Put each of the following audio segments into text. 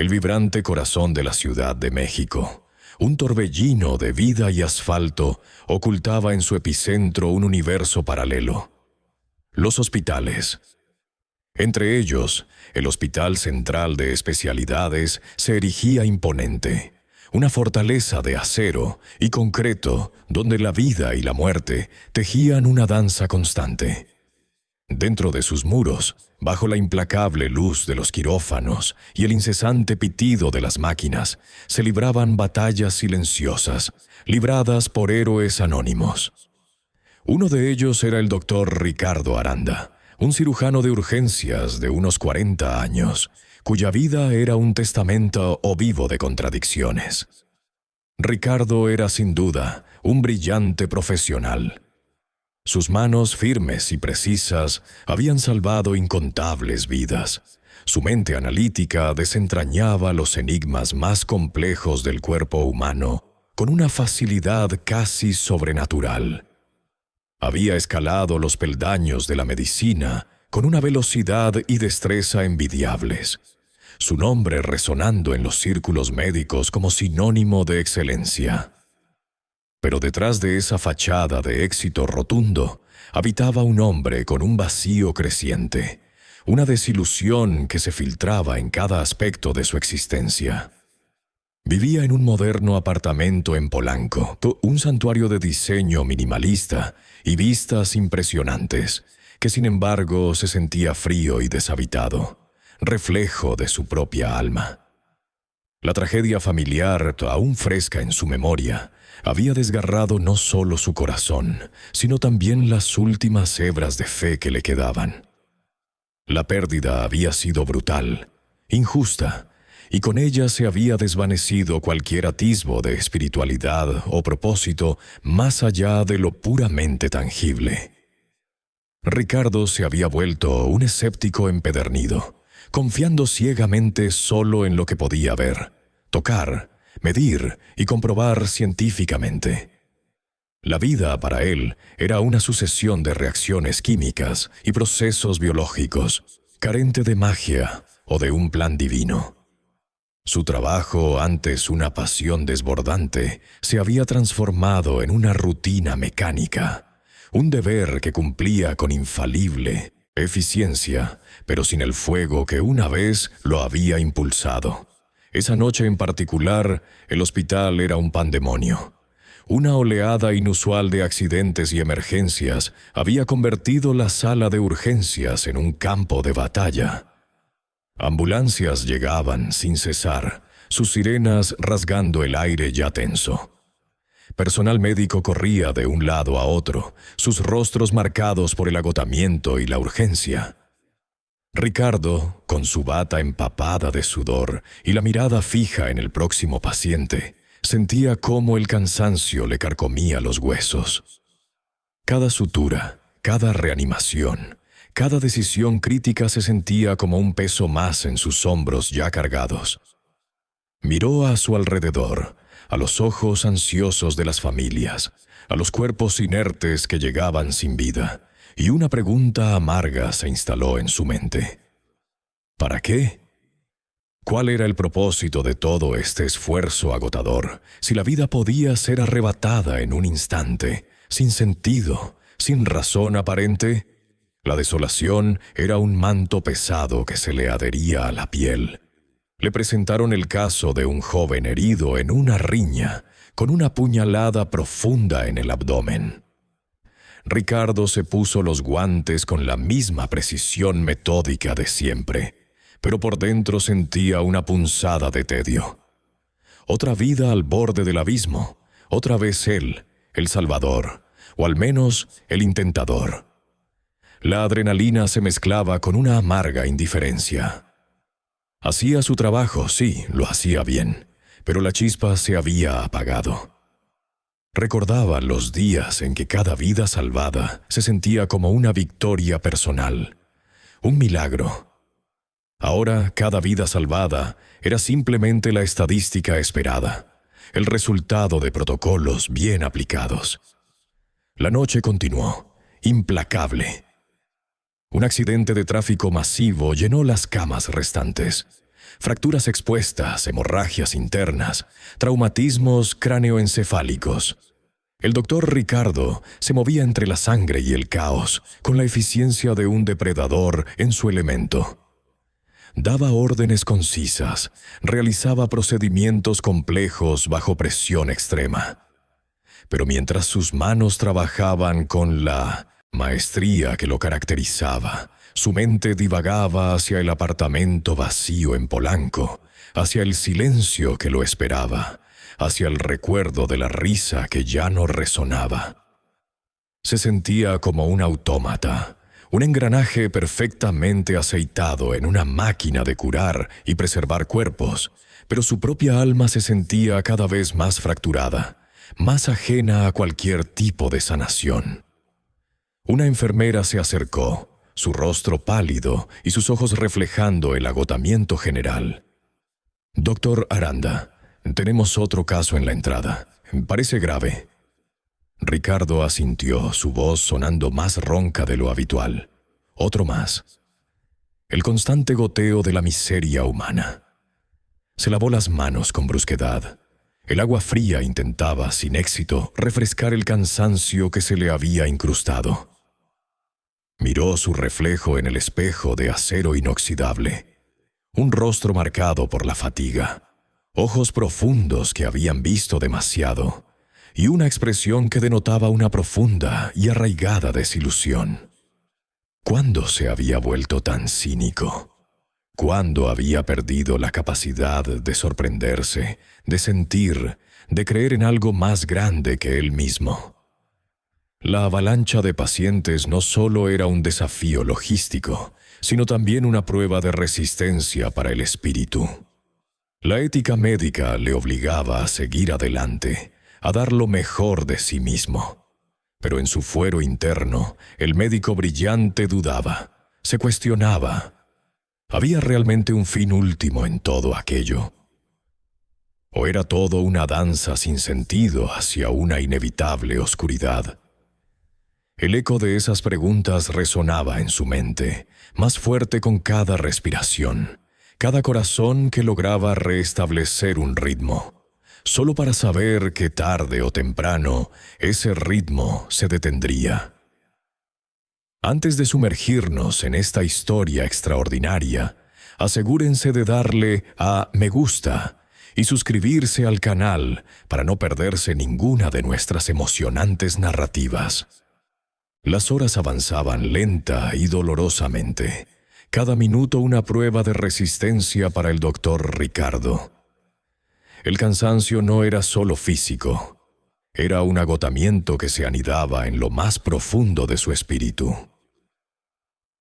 el vibrante corazón de la Ciudad de México. Un torbellino de vida y asfalto ocultaba en su epicentro un universo paralelo. Los hospitales. Entre ellos, el Hospital Central de Especialidades se erigía imponente, una fortaleza de acero y concreto donde la vida y la muerte tejían una danza constante. Dentro de sus muros, bajo la implacable luz de los quirófanos y el incesante pitido de las máquinas, se libraban batallas silenciosas, libradas por héroes anónimos. Uno de ellos era el doctor Ricardo Aranda, un cirujano de urgencias de unos 40 años, cuya vida era un testamento o vivo de contradicciones. Ricardo era sin duda un brillante profesional. Sus manos firmes y precisas habían salvado incontables vidas. Su mente analítica desentrañaba los enigmas más complejos del cuerpo humano con una facilidad casi sobrenatural. Había escalado los peldaños de la medicina con una velocidad y destreza envidiables, su nombre resonando en los círculos médicos como sinónimo de excelencia. Pero detrás de esa fachada de éxito rotundo, habitaba un hombre con un vacío creciente, una desilusión que se filtraba en cada aspecto de su existencia. Vivía en un moderno apartamento en Polanco, un santuario de diseño minimalista y vistas impresionantes, que sin embargo se sentía frío y deshabitado, reflejo de su propia alma. La tragedia familiar, aún fresca en su memoria, había desgarrado no solo su corazón, sino también las últimas hebras de fe que le quedaban. La pérdida había sido brutal, injusta, y con ella se había desvanecido cualquier atisbo de espiritualidad o propósito más allá de lo puramente tangible. Ricardo se había vuelto un escéptico empedernido, confiando ciegamente solo en lo que podía ver, tocar, medir y comprobar científicamente. La vida para él era una sucesión de reacciones químicas y procesos biológicos, carente de magia o de un plan divino. Su trabajo, antes una pasión desbordante, se había transformado en una rutina mecánica, un deber que cumplía con infalible eficiencia, pero sin el fuego que una vez lo había impulsado. Esa noche en particular, el hospital era un pandemonio. Una oleada inusual de accidentes y emergencias había convertido la sala de urgencias en un campo de batalla. Ambulancias llegaban sin cesar, sus sirenas rasgando el aire ya tenso. Personal médico corría de un lado a otro, sus rostros marcados por el agotamiento y la urgencia. Ricardo, con su bata empapada de sudor y la mirada fija en el próximo paciente, sentía cómo el cansancio le carcomía los huesos. Cada sutura, cada reanimación, cada decisión crítica se sentía como un peso más en sus hombros ya cargados. Miró a su alrededor, a los ojos ansiosos de las familias, a los cuerpos inertes que llegaban sin vida, y una pregunta amarga se instaló en su mente. ¿Para qué? ¿Cuál era el propósito de todo este esfuerzo agotador, si la vida podía ser arrebatada en un instante, sin sentido, sin razón aparente? La desolación era un manto pesado que se le adhería a la piel. Le presentaron el caso de un joven herido en una riña, con una puñalada profunda en el abdomen. Ricardo se puso los guantes con la misma precisión metódica de siempre, pero por dentro sentía una punzada de tedio. Otra vida al borde del abismo, otra vez él, el salvador, o al menos el intentador. La adrenalina se mezclaba con una amarga indiferencia. Hacía su trabajo, sí, lo hacía bien, pero la chispa se había apagado. Recordaba los días en que cada vida salvada se sentía como una victoria personal, un milagro. Ahora, cada vida salvada era simplemente la estadística esperada, el resultado de protocolos bien aplicados. La noche continuó, implacable. Un accidente de tráfico masivo llenó las camas restantes. fracturas expuestas, hemorragias internas, traumatismos cráneoencefálicos. El doctor Ricardo se movía entre la sangre y el caos con la eficiencia de un depredador en su elemento. Daba órdenes concisas, realizaba procedimientos complejos bajo presión extrema. Pero mientras sus manos trabajaban con la maestría que lo caracterizaba, su mente divagaba hacia el apartamento vacío en Polanco, hacia el silencio que lo esperaba, hacia el recuerdo de la risa que ya no resonaba. Se sentía como un autómata, un engranaje perfectamente aceitado en una máquina de curar y preservar cuerpos, pero su propia alma se sentía cada vez más fracturada, más ajena a cualquier tipo de sanación. Una enfermera se acercó, su rostro pálido y sus ojos reflejando el agotamiento general. «Doctor Aranda, tenemos otro caso en la entrada. Parece grave». Ricardo asintió, su voz sonando más ronca de lo habitual. Otro más. El constante goteo de la miseria humana. Se lavó las manos con brusquedad. El agua fría intentaba, sin éxito, refrescar el cansancio que se le había incrustado. Miró su reflejo en el espejo de acero inoxidable. Un rostro marcado por la fatiga, ojos profundos que habían visto demasiado, y una expresión que denotaba una profunda y arraigada desilusión. ¿Cuándo se había vuelto tan cínico? ¿Cuándo había perdido la capacidad de sorprenderse, de sentir, de creer en algo más grande que él mismo? La avalancha de pacientes no solo era un desafío logístico, sino también una prueba de resistencia para el espíritu. La ética médica le obligaba a seguir adelante, a dar lo mejor de sí mismo. Pero en su fuero interno, el médico brillante dudaba, se cuestionaba. ¿Había realmente un fin último en todo aquello? ¿O era todo una danza sin sentido hacia una inevitable oscuridad? El eco de esas preguntas resonaba en su mente, más fuerte con cada respiración, cada corazón que lograba restablecer un ritmo, solo para saber que tarde o temprano ese ritmo se detendría. Antes de sumergirnos en esta historia extraordinaria, asegúrense de darle a me gusta y suscribirse al canal para no perderse ninguna de nuestras emocionantes narrativas. Las horas avanzaban lenta y dolorosamente, cada minuto una prueba de resistencia para el doctor Ricardo. El cansancio no era solo físico, era un agotamiento que se anidaba en lo más profundo de su espíritu.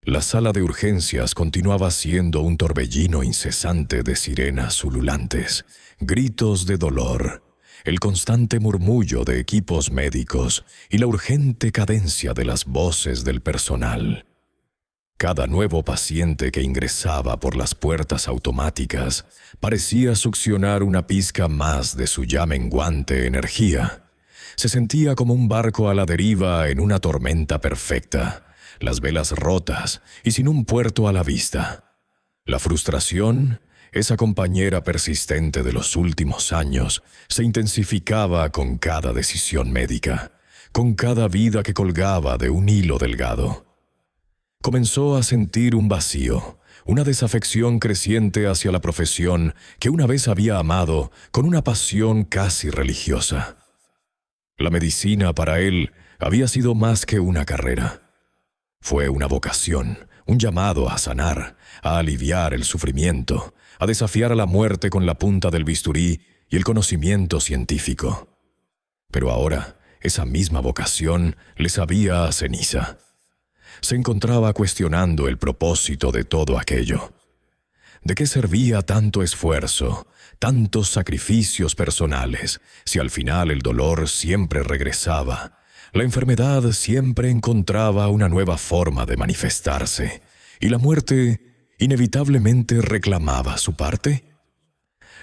La sala de urgencias continuaba siendo un torbellino incesante de sirenas ululantes, gritos de dolor, el constante murmullo de equipos médicos y la urgente cadencia de las voces del personal. Cada nuevo paciente que ingresaba por las puertas automáticas parecía succionar una pizca más de su ya menguante energía. Se sentía como un barco a la deriva en una tormenta perfecta, las velas rotas y sin un puerto a la vista. La frustración, esa compañera persistente de los últimos años, se intensificaba con cada decisión médica, con cada vida que colgaba de un hilo delgado. Comenzó a sentir un vacío, una desafección creciente hacia la profesión que una vez había amado con una pasión casi religiosa. La medicina para él había sido más que una carrera. Fue una vocación, un llamado a sanar, a aliviar el sufrimiento, a desafiar a la muerte con la punta del bisturí y el conocimiento científico. Pero ahora, esa misma vocación le sabía a ceniza. Se encontraba cuestionando el propósito de todo aquello. ¿De qué servía tanto esfuerzo, tantos sacrificios personales, si al final el dolor siempre regresaba, la enfermedad siempre encontraba una nueva forma de manifestarse, y la muerte inevitablemente reclamaba su parte?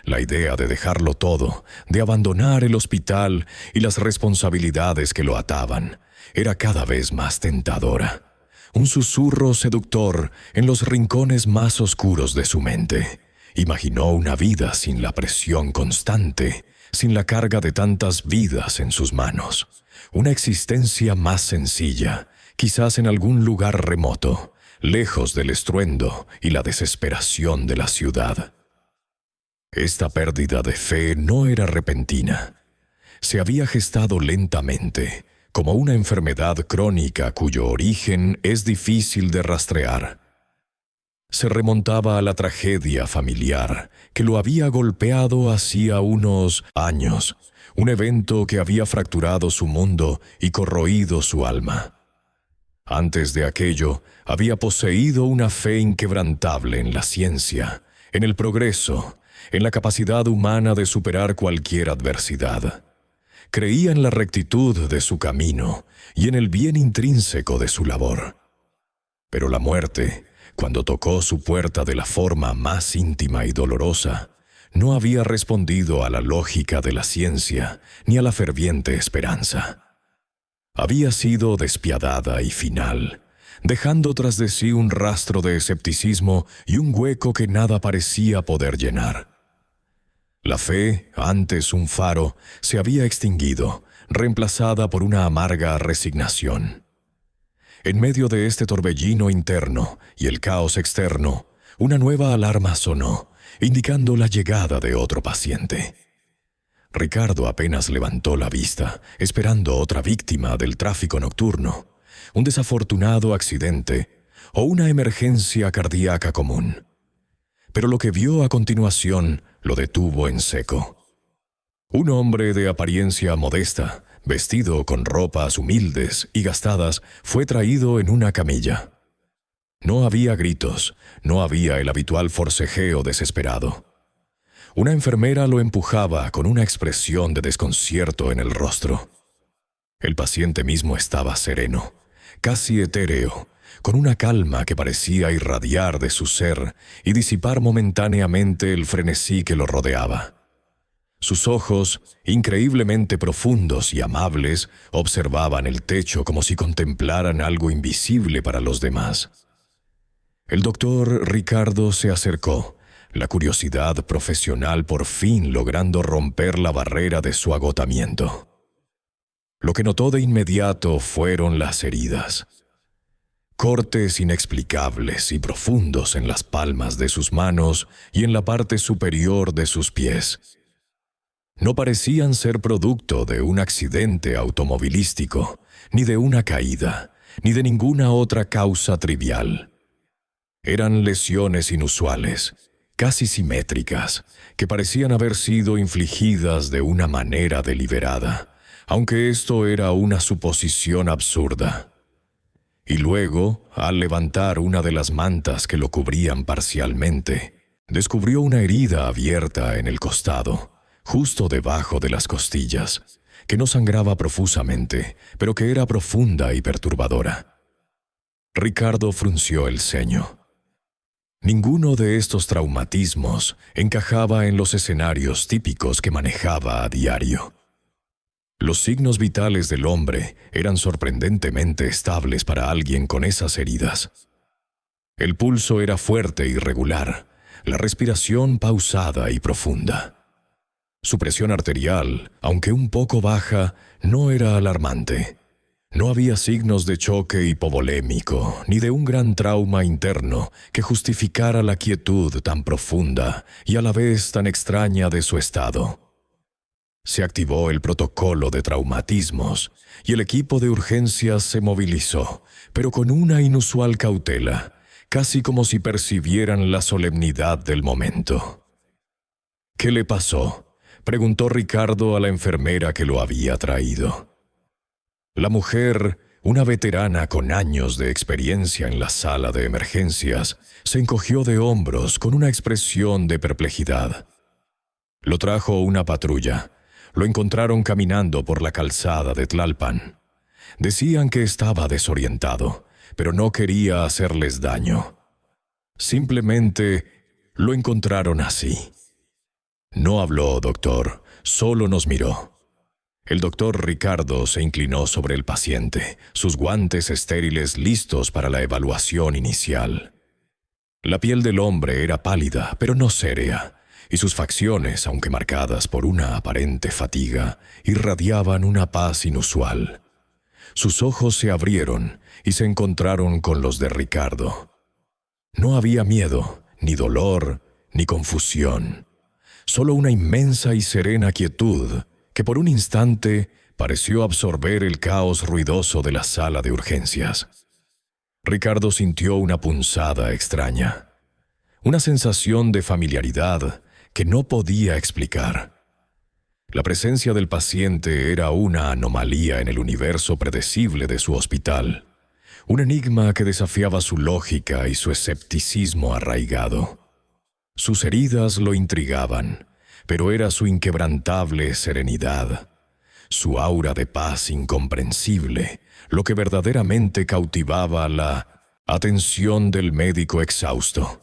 La idea de dejarlo todo, de abandonar el hospital y las responsabilidades que lo ataban, era cada vez más tentadora. Un susurro seductor en los rincones más oscuros de su mente, Imaginó una vida sin la presión constante, sin la carga de tantas vidas en sus manos. Una existencia más sencilla, quizás en algún lugar remoto, lejos del estruendo y la desesperación de la ciudad. Esta pérdida de fe no era repentina. Se había gestado lentamente, como una enfermedad crónica cuyo origen es difícil de rastrear. Se remontaba a la tragedia familiar que lo había golpeado hacía unos años, un evento que había fracturado su mundo y corroído su alma. Antes de aquello, había poseído una fe inquebrantable en la ciencia, en el progreso, en la capacidad humana de superar cualquier adversidad. Creía en la rectitud de su camino y en el bien intrínseco de su labor. Pero la muerte, cuando tocó su puerta de la forma más íntima y dolorosa, no había respondido a la lógica de la ciencia ni a la ferviente esperanza. Había sido despiadada y final, dejando tras de sí un rastro de escepticismo y un hueco que nada parecía poder llenar. La fe, antes un faro, se había extinguido, reemplazada por una amarga resignación. En medio de este torbellino interno y el caos externo, una nueva alarma sonó, indicando la llegada de otro paciente. Ricardo apenas levantó la vista, esperando otra víctima del tráfico nocturno, un desafortunado accidente o una emergencia cardíaca común. Pero lo que vio a continuación lo detuvo en seco. Un hombre de apariencia modesta, vestido con ropas humildes y gastadas, fue traído en una camilla. No había gritos, no había el habitual forcejeo desesperado. Una enfermera lo empujaba con una expresión de desconcierto en el rostro. El paciente mismo estaba sereno, casi etéreo, con una calma que parecía irradiar de su ser y disipar momentáneamente el frenesí que lo rodeaba. Sus ojos, increíblemente profundos y amables, observaban el techo como si contemplaran algo invisible para los demás. El doctor Ricardo se acercó, la curiosidad profesional por fin logrando romper la barrera de su agotamiento. Lo que notó de inmediato fueron las heridas. Cortes inexplicables y profundos en las palmas de sus manos y en la parte superior de sus pies. No parecían ser producto de un accidente automovilístico, ni de una caída, ni de ninguna otra causa trivial. Eran lesiones inusuales, casi simétricas, que parecían haber sido infligidas de una manera deliberada, aunque esto era una suposición absurda. Y luego, al levantar una de las mantas que lo cubrían parcialmente, descubrió una herida abierta en el costado, justo debajo de las costillas, que no sangraba profusamente, pero que era profunda y perturbadora. Ricardo frunció el ceño. Ninguno de estos traumatismos encajaba en los escenarios típicos que manejaba a diario. Los signos vitales del hombre eran sorprendentemente estables para alguien con esas heridas. El pulso era fuerte y regular, la respiración pausada y profunda. Su presión arterial, aunque un poco baja, no era alarmante. No había signos de choque hipovolémico, ni de un gran trauma interno que justificara la quietud tan profunda y a la vez tan extraña de su estado. Se activó el protocolo de traumatismos y el equipo de urgencias se movilizó, pero con una inusual cautela, casi como si percibieran la solemnidad del momento. «¿Qué le pasó?», preguntó Ricardo a la enfermera que lo había traído. La mujer, una veterana con años de experiencia en la sala de emergencias, se encogió de hombros con una expresión de perplejidad. Lo trajo una patrulla. Lo encontraron caminando por la calzada de Tlalpan. Decían que estaba desorientado, pero no quería hacerles daño. Simplemente lo encontraron así. No habló, doctor, solo nos miró. El doctor Ricardo se inclinó sobre el paciente, sus guantes estériles listos para la evaluación inicial. La piel del hombre era pálida, pero no sérea, y sus facciones, aunque marcadas por una aparente fatiga, irradiaban una paz inusual. Sus ojos se abrieron y se encontraron con los de Ricardo. No había miedo, ni dolor, ni confusión. Solo una inmensa y serena quietud que por un instante pareció absorber el caos ruidoso de la sala de urgencias. Ricardo sintió una punzada extraña, una sensación de familiaridad que no podía explicar. La presencia del paciente era una anomalía en el universo predecible de su hospital, un enigma que desafiaba su lógica y su escepticismo arraigado. Sus heridas lo intrigaban, pero era su inquebrantable serenidad, su aura de paz incomprensible, lo que verdaderamente cautivaba la atención del médico exhausto.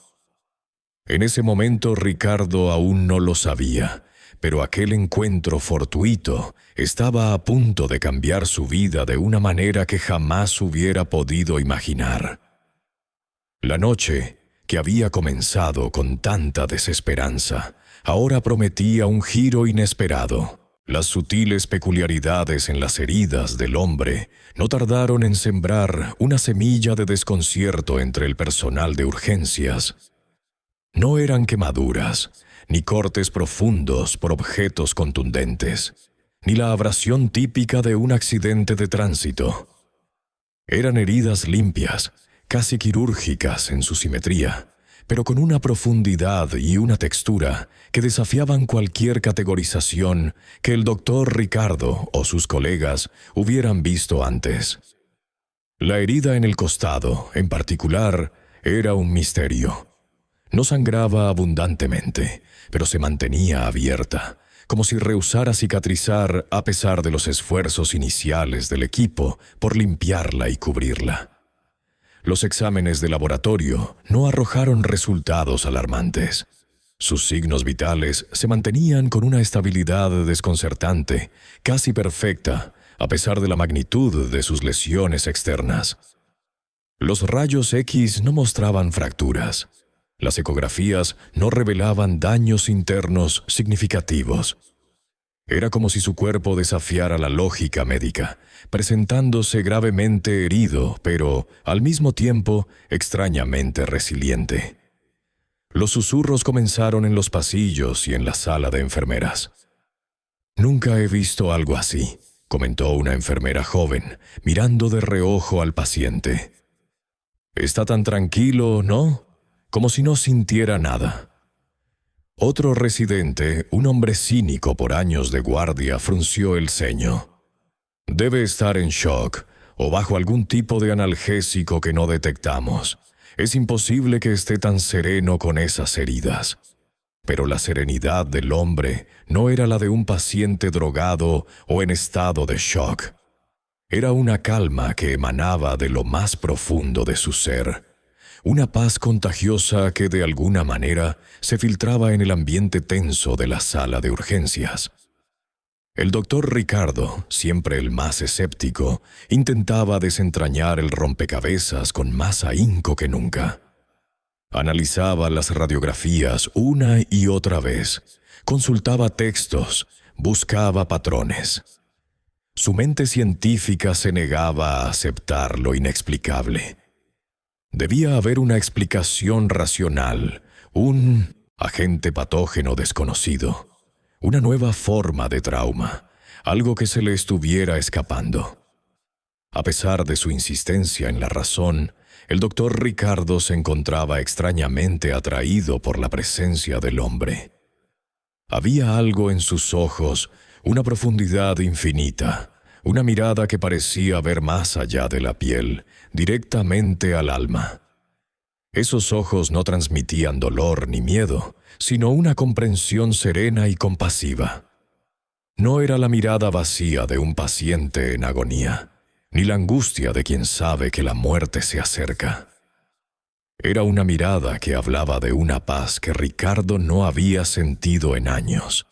En ese momento Ricardo aún no lo sabía, pero aquel encuentro fortuito estaba a punto de cambiar su vida de una manera que jamás hubiera podido imaginar. La noche, que había comenzado con tanta desesperanza, ahora prometía un giro inesperado. Las sutiles peculiaridades en las heridas del hombre no tardaron en sembrar una semilla de desconcierto entre el personal de urgencias. No eran quemaduras, ni cortes profundos por objetos contundentes, ni la abrasión típica de un accidente de tránsito. Eran heridas limpias, casi quirúrgicas en su simetría, pero con una profundidad y una textura que desafiaban cualquier categorización que el doctor Ricardo o sus colegas hubieran visto antes. La herida en el costado, en particular, era un misterio. No sangraba abundantemente, pero se mantenía abierta, como si rehusara cicatrizar a pesar de los esfuerzos iniciales del equipo por limpiarla y cubrirla. Los exámenes de laboratorio no arrojaron resultados alarmantes. Sus signos vitales se mantenían con una estabilidad desconcertante, casi perfecta, a pesar de la magnitud de sus lesiones externas. Los rayos X no mostraban fracturas. Las ecografías no revelaban daños internos significativos. Era como si su cuerpo desafiara la lógica médica, presentándose gravemente herido, pero, al mismo tiempo, extrañamente resiliente. Los susurros comenzaron en los pasillos y en la sala de enfermeras. «Nunca he visto algo así», comentó una enfermera joven, mirando de reojo al paciente. «Está tan tranquilo, ¿no? Como si no sintiera nada». Otro residente, un hombre cínico por años de guardia, frunció el ceño. «Debe estar en shock o bajo algún tipo de analgésico que no detectamos. Es imposible que esté tan sereno con esas heridas». Pero la serenidad del hombre no era la de un paciente drogado o en estado de shock. Era una calma que emanaba de lo más profundo de su ser. Una paz contagiosa que de alguna manera se filtraba en el ambiente tenso de la sala de urgencias. El doctor Ricardo, siempre el más escéptico, intentaba desentrañar el rompecabezas con más ahínco que nunca. Analizaba las radiografías una y otra vez, consultaba textos, buscaba patrones. Su mente científica se negaba a aceptar lo inexplicable. Debía haber una explicación racional, un agente patógeno desconocido, una nueva forma de trauma, algo que se le estuviera escapando. A pesar de su insistencia en la razón, el doctor Ricardo se encontraba extrañamente atraído por la presencia del hombre. Había algo en sus ojos, una profundidad infinita, una mirada que parecía ver más allá de la piel, directamente al alma. Esos ojos no transmitían dolor ni miedo, sino una comprensión serena y compasiva. No era la mirada vacía de un paciente en agonía, ni la angustia de quien sabe que la muerte se acerca. Era una mirada que hablaba de una paz que Ricardo no había sentido en años.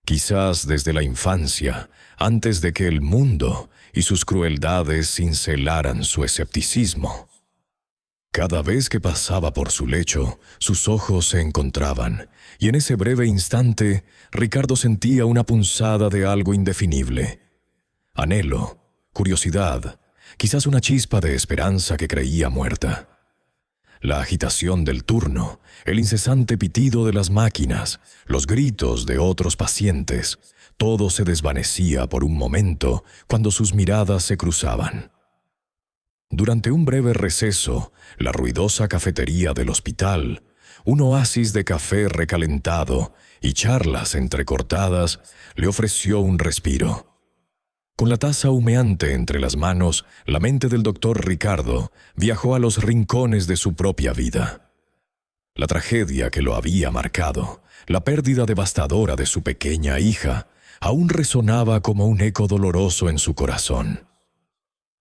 Quizás desde la infancia, antes de que el mundo y sus crueldades cincelaran su escepticismo. Cada vez que pasaba por su lecho, sus ojos se encontraban, y en ese breve instante, Ricardo sentía una punzada de algo indefinible. Anhelo, curiosidad, quizás una chispa de esperanza que creía muerta. La agitación del turno, el incesante pitido de las máquinas, los gritos de otros pacientes, todo se desvanecía por un momento cuando sus miradas se cruzaban. Durante un breve receso, la ruidosa cafetería del hospital, un oasis de café recalentado y charlas entrecortadas, le ofreció un respiro. Con la taza humeante entre las manos, la mente del doctor Ricardo viajó a los rincones de su propia vida. La tragedia que lo había marcado, la pérdida devastadora de su pequeña hija, aún resonaba como un eco doloroso en su corazón.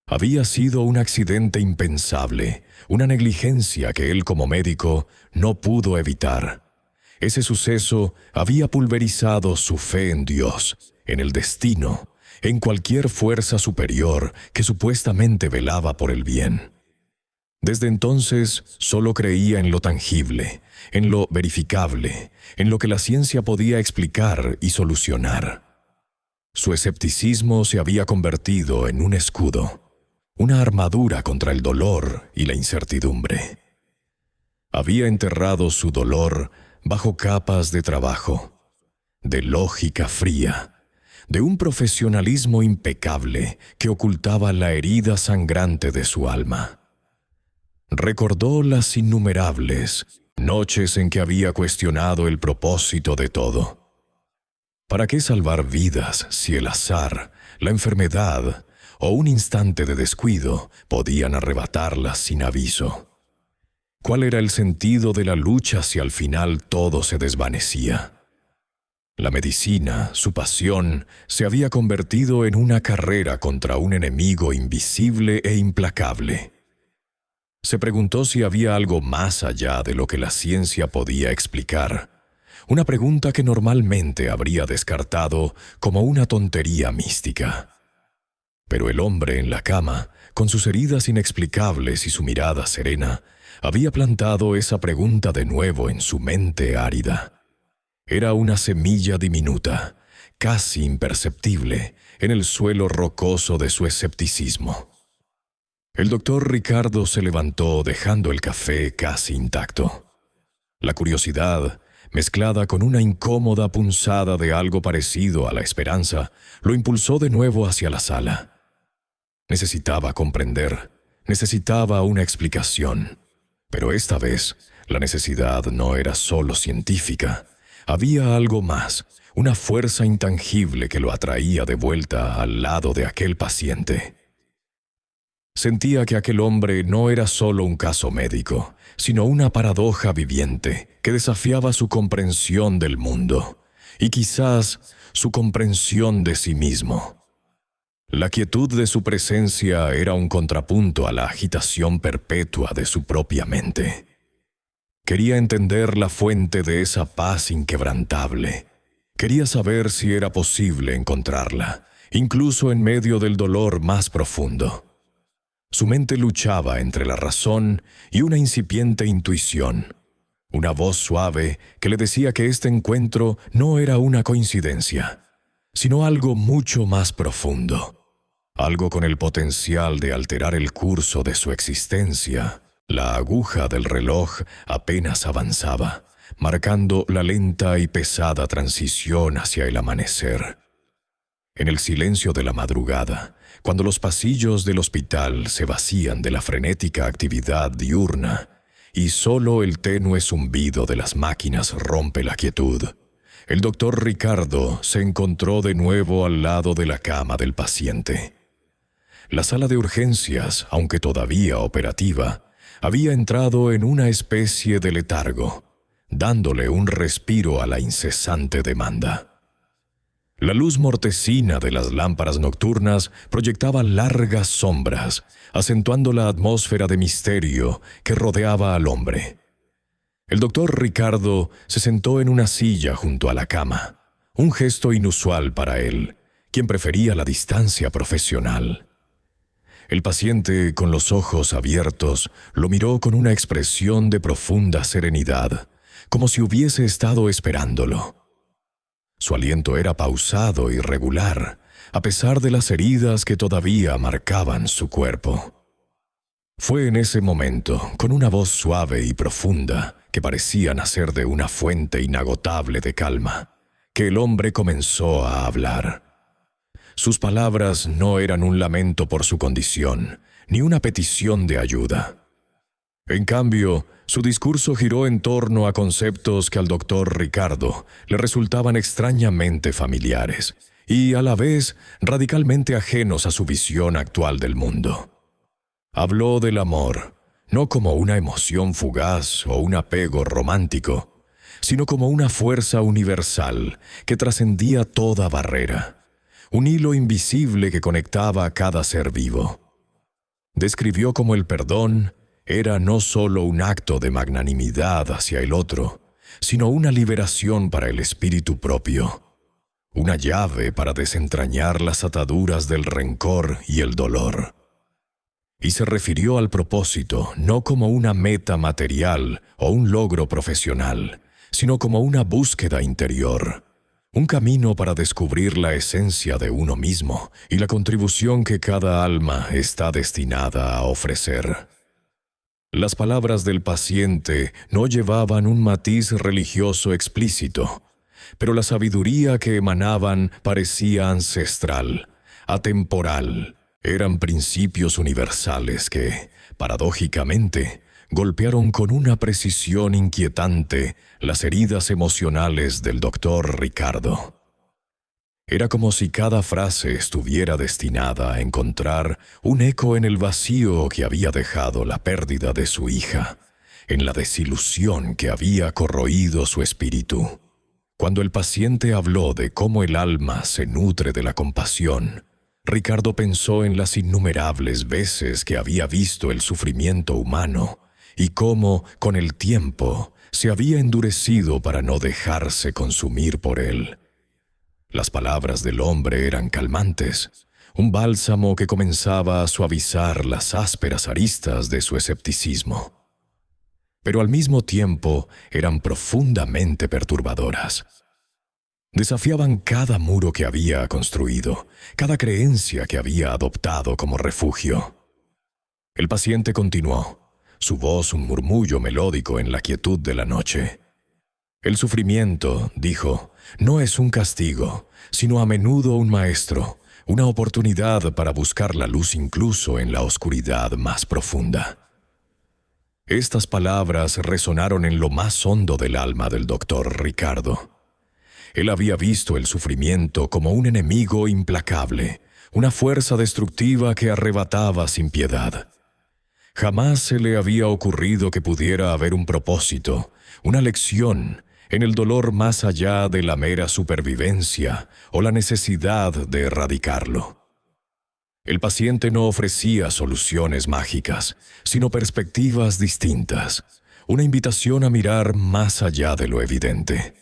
Había sido un accidente impensable, una negligencia que él como médico no pudo evitar. Ese suceso había pulverizado su fe en Dios, en el destino, en cualquier fuerza superior que supuestamente velaba por el bien. Desde entonces solo creía en lo tangible, en lo verificable, en lo que la ciencia podía explicar y solucionar. Su escepticismo se había convertido en un escudo, una armadura contra el dolor y la incertidumbre. Había enterrado su dolor bajo capas de trabajo, de lógica fría, de un profesionalismo impecable que ocultaba la herida sangrante de su alma. Recordó las innumerables noches en que había cuestionado el propósito de todo. ¿Para qué salvar vidas si el azar, la enfermedad o un instante de descuido podían arrebatarlas sin aviso? ¿Cuál era el sentido de la lucha si al final todo se desvanecía? La medicina, su pasión, se había convertido en una carrera contra un enemigo invisible e implacable. Se preguntó si había algo más allá de lo que la ciencia podía explicar, una pregunta que normalmente habría descartado como una tontería mística. Pero el hombre en la cama, con sus heridas inexplicables y su mirada serena, había plantado esa pregunta de nuevo en su mente árida. Era una semilla diminuta, casi imperceptible, en el suelo rocoso de su escepticismo. El doctor Ricardo se levantó dejando el café casi intacto. La curiosidad, mezclada con una incómoda punzada de algo parecido a la esperanza, lo impulsó de nuevo hacia la sala. Necesitaba comprender, necesitaba una explicación. Pero esta vez, la necesidad no era solo científica. Había algo más, una fuerza intangible que lo atraía de vuelta al lado de aquel paciente. Sentía que aquel hombre no era solo un caso médico, sino una paradoja viviente que desafiaba su comprensión del mundo y quizás su comprensión de sí mismo. La quietud de su presencia era un contrapunto a la agitación perpetua de su propia mente. Quería entender la fuente de esa paz inquebrantable. Quería saber si era posible encontrarla, incluso en medio del dolor más profundo. Su mente luchaba entre la razón y una incipiente intuición, una voz suave que le decía que este encuentro no era una coincidencia, sino algo mucho más profundo. Algo con el potencial de alterar el curso de su existencia. La aguja del reloj apenas avanzaba, marcando la lenta y pesada transición hacia el amanecer. En el silencio de la madrugada, cuando los pasillos del hospital se vacían de la frenética actividad diurna y solo el tenue zumbido de las máquinas rompe la quietud, el doctor Ricardo se encontró de nuevo al lado de la cama del paciente. La sala de urgencias, aunque todavía operativa, había entrado en una especie de letargo, dándole un respiro a la incesante demanda. La luz mortecina de las lámparas nocturnas proyectaba largas sombras, acentuando la atmósfera de misterio que rodeaba al hombre. El doctor Ricardo se sentó en una silla junto a la cama, un gesto inusual para él, quien prefería la distancia profesional. El paciente, con los ojos abiertos, lo miró con una expresión de profunda serenidad, como si hubiese estado esperándolo. Su aliento era pausado y regular, a pesar de las heridas que todavía marcaban su cuerpo. Fue en ese momento, con una voz suave y profunda, que parecía nacer de una fuente inagotable de calma, que el hombre comenzó a hablar. Sus palabras no eran un lamento por su condición, ni una petición de ayuda. En cambio, su discurso giró en torno a conceptos que al doctor Ricardo le resultaban extrañamente familiares y, a la vez, radicalmente ajenos a su visión actual del mundo. Habló del amor, no como una emoción fugaz o un apego romántico, sino como una fuerza universal que trascendía toda barrera, un hilo invisible que conectaba a cada ser vivo. Describió cómo el perdón era no solo un acto de magnanimidad hacia el otro, sino una liberación para el espíritu propio, una llave para desentrañar las ataduras del rencor y el dolor. Y se refirió al propósito no como una meta material o un logro profesional, sino como una búsqueda interior, un camino para descubrir la esencia de uno mismo y la contribución que cada alma está destinada a ofrecer. Las palabras del paciente no llevaban un matiz religioso explícito, pero la sabiduría que emanaban parecía ancestral, atemporal. Eran principios universales que, paradójicamente, golpearon con una precisión inquietante las heridas emocionales del doctor Ricardo. Era como si cada frase estuviera destinada a encontrar un eco en el vacío que había dejado la pérdida de su hija, en la desilusión que había corroído su espíritu. Cuando el paciente habló de cómo el alma se nutre de la compasión, Ricardo pensó en las innumerables veces que había visto el sufrimiento humano y cómo, con el tiempo, se había endurecido para no dejarse consumir por él. Las palabras del hombre eran calmantes, un bálsamo que comenzaba a suavizar las ásperas aristas de su escepticismo. Pero al mismo tiempo eran profundamente perturbadoras. Desafiaban cada muro que había construido, cada creencia que había adoptado como refugio. El paciente continuó, su voz un murmullo melódico en la quietud de la noche. El sufrimiento, dijo, no es un castigo, sino a menudo un maestro, una oportunidad para buscar la luz incluso en la oscuridad más profunda. Estas palabras resonaron en lo más hondo del alma del doctor Ricardo. Él había visto el sufrimiento como un enemigo implacable, una fuerza destructiva que arrebataba sin piedad. Jamás se le había ocurrido que pudiera haber un propósito, una lección, en el dolor más allá de la mera supervivencia o la necesidad de erradicarlo. El paciente no ofrecía soluciones mágicas, sino perspectivas distintas, una invitación a mirar más allá de lo evidente.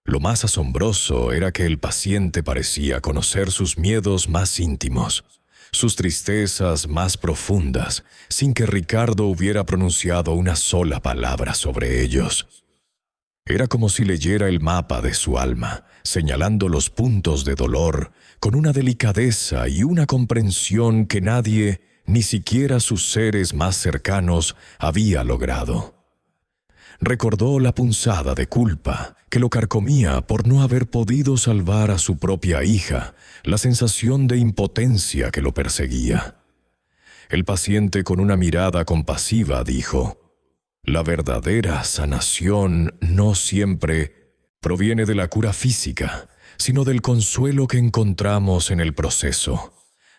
Lo más asombroso era que el paciente parecía conocer sus miedos más íntimos, sus tristezas más profundas, sin que Ricardo hubiera pronunciado una sola palabra sobre ellos. Era como si leyera el mapa de su alma, señalando los puntos de dolor con una delicadeza y una comprensión que nadie, ni siquiera sus seres más cercanos, había logrado. Recordó la punzada de culpa que lo carcomía por no haber podido salvar a su propia hija, la sensación de impotencia que lo perseguía. El paciente, con una mirada compasiva, dijo: «La verdadera sanación no siempre proviene de la cura física, sino del consuelo que encontramos en el proceso,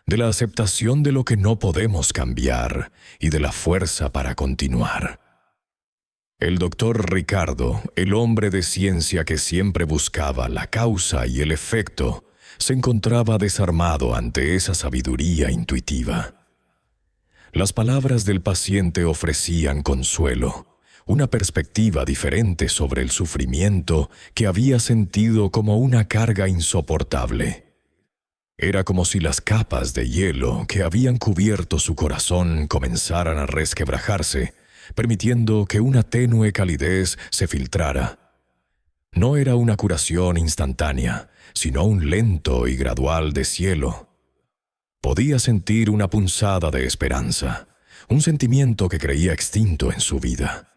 de la aceptación de lo que no podemos cambiar y de la fuerza para continuar». El doctor Ricardo, el hombre de ciencia que siempre buscaba la causa y el efecto, se encontraba desarmado ante esa sabiduría intuitiva. Las palabras del paciente ofrecían consuelo, una perspectiva diferente sobre el sufrimiento que había sentido como una carga insoportable. Era como si las capas de hielo que habían cubierto su corazón comenzaran a resquebrajarse, permitiendo que una tenue calidez se filtrara. No era una curación instantánea, sino un lento y gradual deshielo. Podía sentir una punzada de esperanza, un sentimiento que creía extinto en su vida.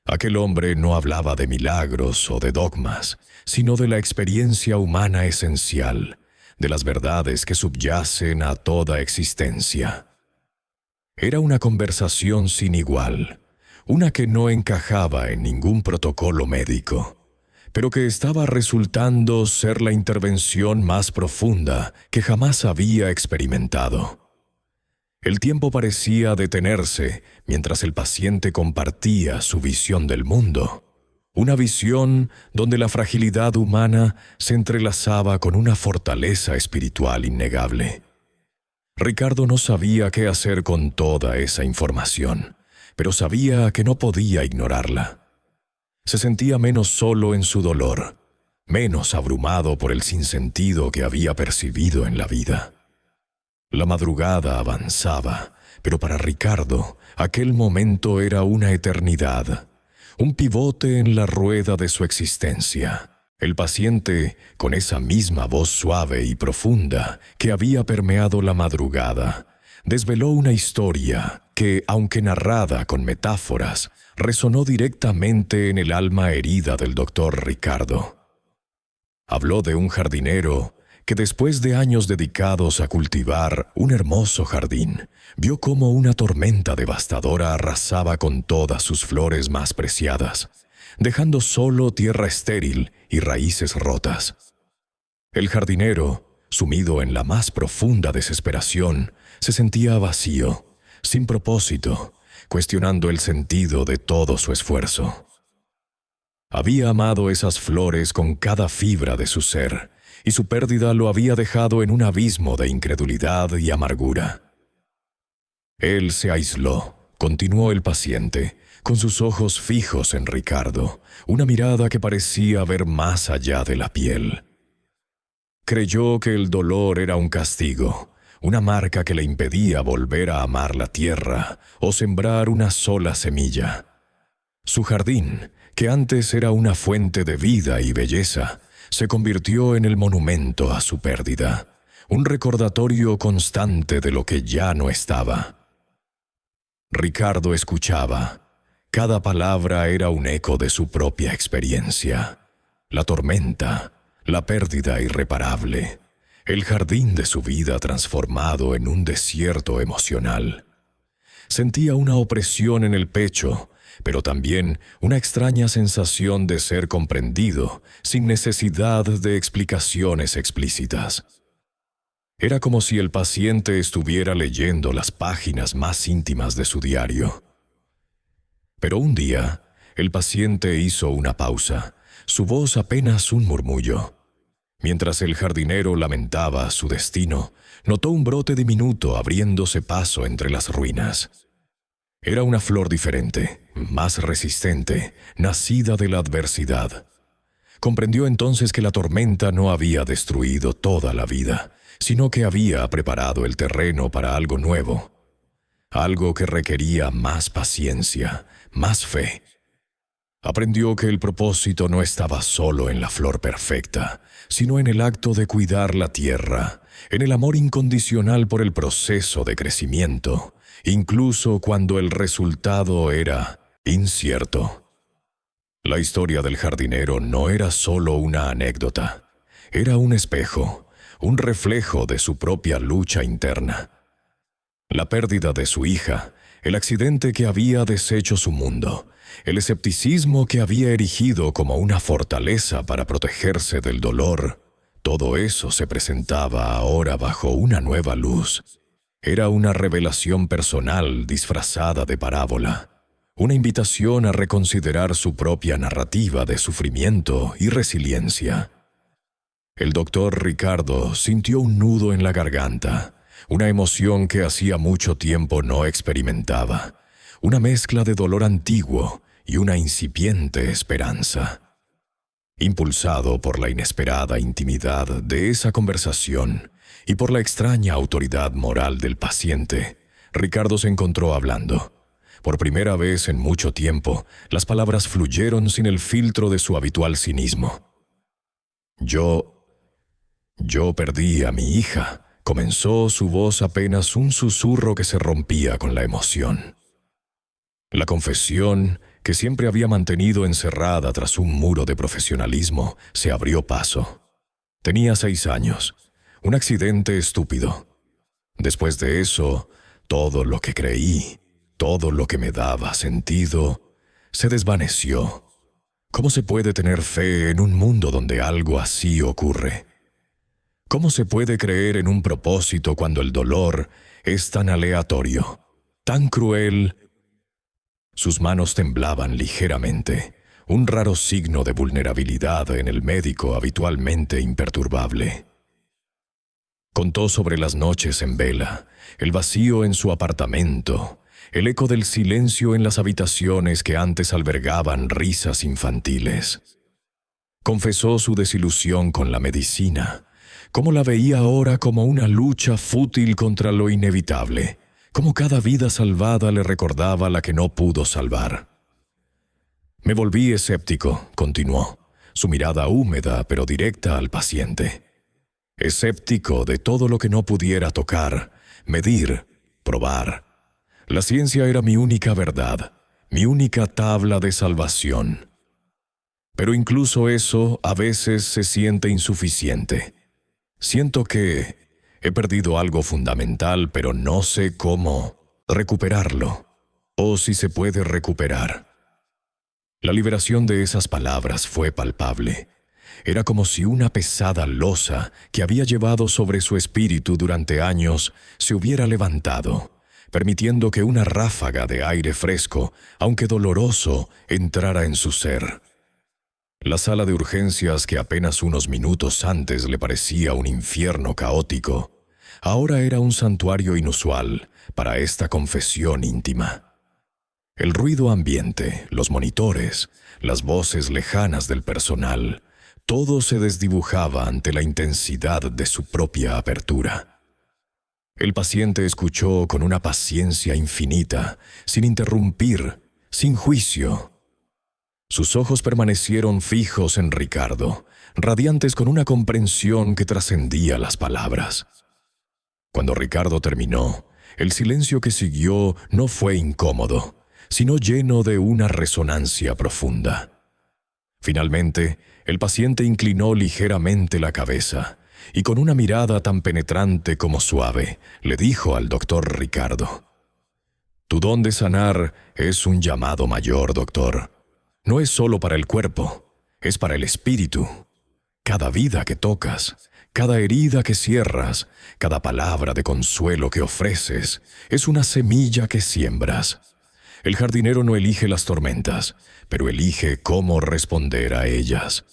Aquel hombre no hablaba de milagros o de dogmas, sino de la experiencia humana esencial, de las verdades que subyacen a toda existencia. Era una conversación sin igual, una que no encajaba en ningún protocolo médico, pero que estaba resultando ser la intervención más profunda que jamás había experimentado. El tiempo parecía detenerse mientras el paciente compartía su visión del mundo, una visión donde la fragilidad humana se entrelazaba con una fortaleza espiritual innegable. Ricardo no sabía qué hacer con toda esa información, pero sabía que no podía ignorarla. Se sentía menos solo en su dolor, menos abrumado por el sinsentido que había percibido en la vida. La madrugada avanzaba, pero para Ricardo aquel momento era una eternidad, un pivote en la rueda de su existencia. El paciente, con esa misma voz suave y profunda que había permeado la madrugada, desveló una historia que, aunque narrada con metáforas, resonó directamente en el alma herida del doctor Ricardo. Habló de un jardinero que, después de años dedicados a cultivar un hermoso jardín, vio cómo una tormenta devastadora arrasaba con todas sus flores más preciadas, dejando solo tierra estéril y raíces rotas. El jardinero, sumido en la más profunda desesperación, se sentía vacío, sin propósito, cuestionando el sentido de todo su esfuerzo. Había amado esas flores con cada fibra de su ser, y su pérdida lo había dejado en un abismo de incredulidad y amargura. Él se aisló, continuó el paciente, con sus ojos fijos en Ricardo, una mirada que parecía ver más allá de la piel. Creyó que el dolor era un castigo, una marca que le impedía volver a amar la tierra o sembrar una sola semilla. Su jardín, que antes era una fuente de vida y belleza, se convirtió en el monumento a su pérdida, un recordatorio constante de lo que ya no estaba. Ricardo escuchaba. Cada palabra era un eco de su propia experiencia. La tormenta, la pérdida irreparable, el jardín de su vida transformado en un desierto emocional. Sentía una opresión en el pecho, pero también una extraña sensación de ser comprendido sin necesidad de explicaciones explícitas. Era como si el paciente estuviera leyendo las páginas más íntimas de su diario. Pero un día, el paciente hizo una pausa, su voz apenas un murmullo. Mientras el jardinero lamentaba su destino, notó un brote diminuto abriéndose paso entre las ruinas. Era una flor diferente, más resistente, nacida de la adversidad. Comprendió entonces que la tormenta no había destruido toda la vida, sino que había preparado el terreno para algo nuevo, algo que requería más paciencia, más fe. Aprendió que el propósito no estaba solo en la flor perfecta, sino en el acto de cuidar la tierra, en el amor incondicional por el proceso de crecimiento, incluso cuando el resultado era incierto. La historia del jardinero no era solo una anécdota, era un espejo, un reflejo de su propia lucha interna. La pérdida de su hija, el accidente que había deshecho su mundo, el escepticismo que había erigido como una fortaleza para protegerse del dolor, todo eso se presentaba ahora bajo una nueva luz. Era una revelación personal disfrazada de parábola, una invitación a reconsiderar su propia narrativa de sufrimiento y resiliencia. El doctor Ricardo sintió un nudo en la garganta, una emoción que hacía mucho tiempo no experimentaba, una mezcla de dolor antiguo y una incipiente esperanza. Impulsado por la inesperada intimidad de esa conversación y por la extraña autoridad moral del paciente, Ricardo se encontró hablando. Por primera vez en mucho tiempo, las palabras fluyeron sin el filtro de su habitual cinismo. Yo perdí a mi hija. Comenzó su voz apenas un susurro que se rompía con la emoción. La confesión, que siempre había mantenido encerrada tras un muro de profesionalismo, se abrió paso. Tenía 6 años. Un accidente estúpido. Después de eso, todo lo que creí, todo lo que me daba sentido, se desvaneció. ¿Cómo se puede tener fe en un mundo donde algo así ocurre? ¿Cómo se puede creer en un propósito cuando el dolor es tan aleatorio, tan cruel? Sus manos temblaban ligeramente, un raro signo de vulnerabilidad en el médico habitualmente imperturbable. Contó sobre las noches en vela, el vacío en su apartamento, el eco del silencio en las habitaciones que antes albergaban risas infantiles. Confesó su desilusión con la medicina, cómo la veía ahora como una lucha fútil contra lo inevitable, cómo cada vida salvada le recordaba la que no pudo salvar. Me volví escéptico, continuó, su mirada húmeda pero directa al paciente. Escéptico de todo lo que no pudiera tocar, medir, probar. La ciencia era mi única verdad, mi única tabla de salvación. Pero incluso eso a veces se siente insuficiente. Siento que he perdido algo fundamental, pero no sé cómo recuperarlo, o si se puede recuperar. La liberación de esas palabras fue palpable. Era como si una pesada losa que había llevado sobre su espíritu durante años se hubiera levantado, permitiendo que una ráfaga de aire fresco, aunque doloroso, entrara en su ser. La sala de urgencias, que apenas unos minutos antes le parecía un infierno caótico, ahora era un santuario inusual para esta confesión íntima. El ruido ambiente, los monitores, las voces lejanas del personal, todo se desdibujaba ante la intensidad de su propia apertura. El paciente escuchó con una paciencia infinita, sin interrumpir, sin juicio. Sus ojos permanecieron fijos en Ricardo, radiantes con una comprensión que trascendía las palabras. Cuando Ricardo terminó, el silencio que siguió no fue incómodo, sino lleno de una resonancia profunda. Finalmente, el paciente inclinó ligeramente la cabeza y con una mirada tan penetrante como suave, le dijo al doctor Ricardo: «Tu don de sanar es un llamado mayor, doctor. No es solo para el cuerpo, es para el espíritu. Cada vida que tocas, cada herida que cierras, cada palabra de consuelo que ofreces, es una semilla que siembras. El jardinero no elige las tormentas, pero elige cómo responder a ellas.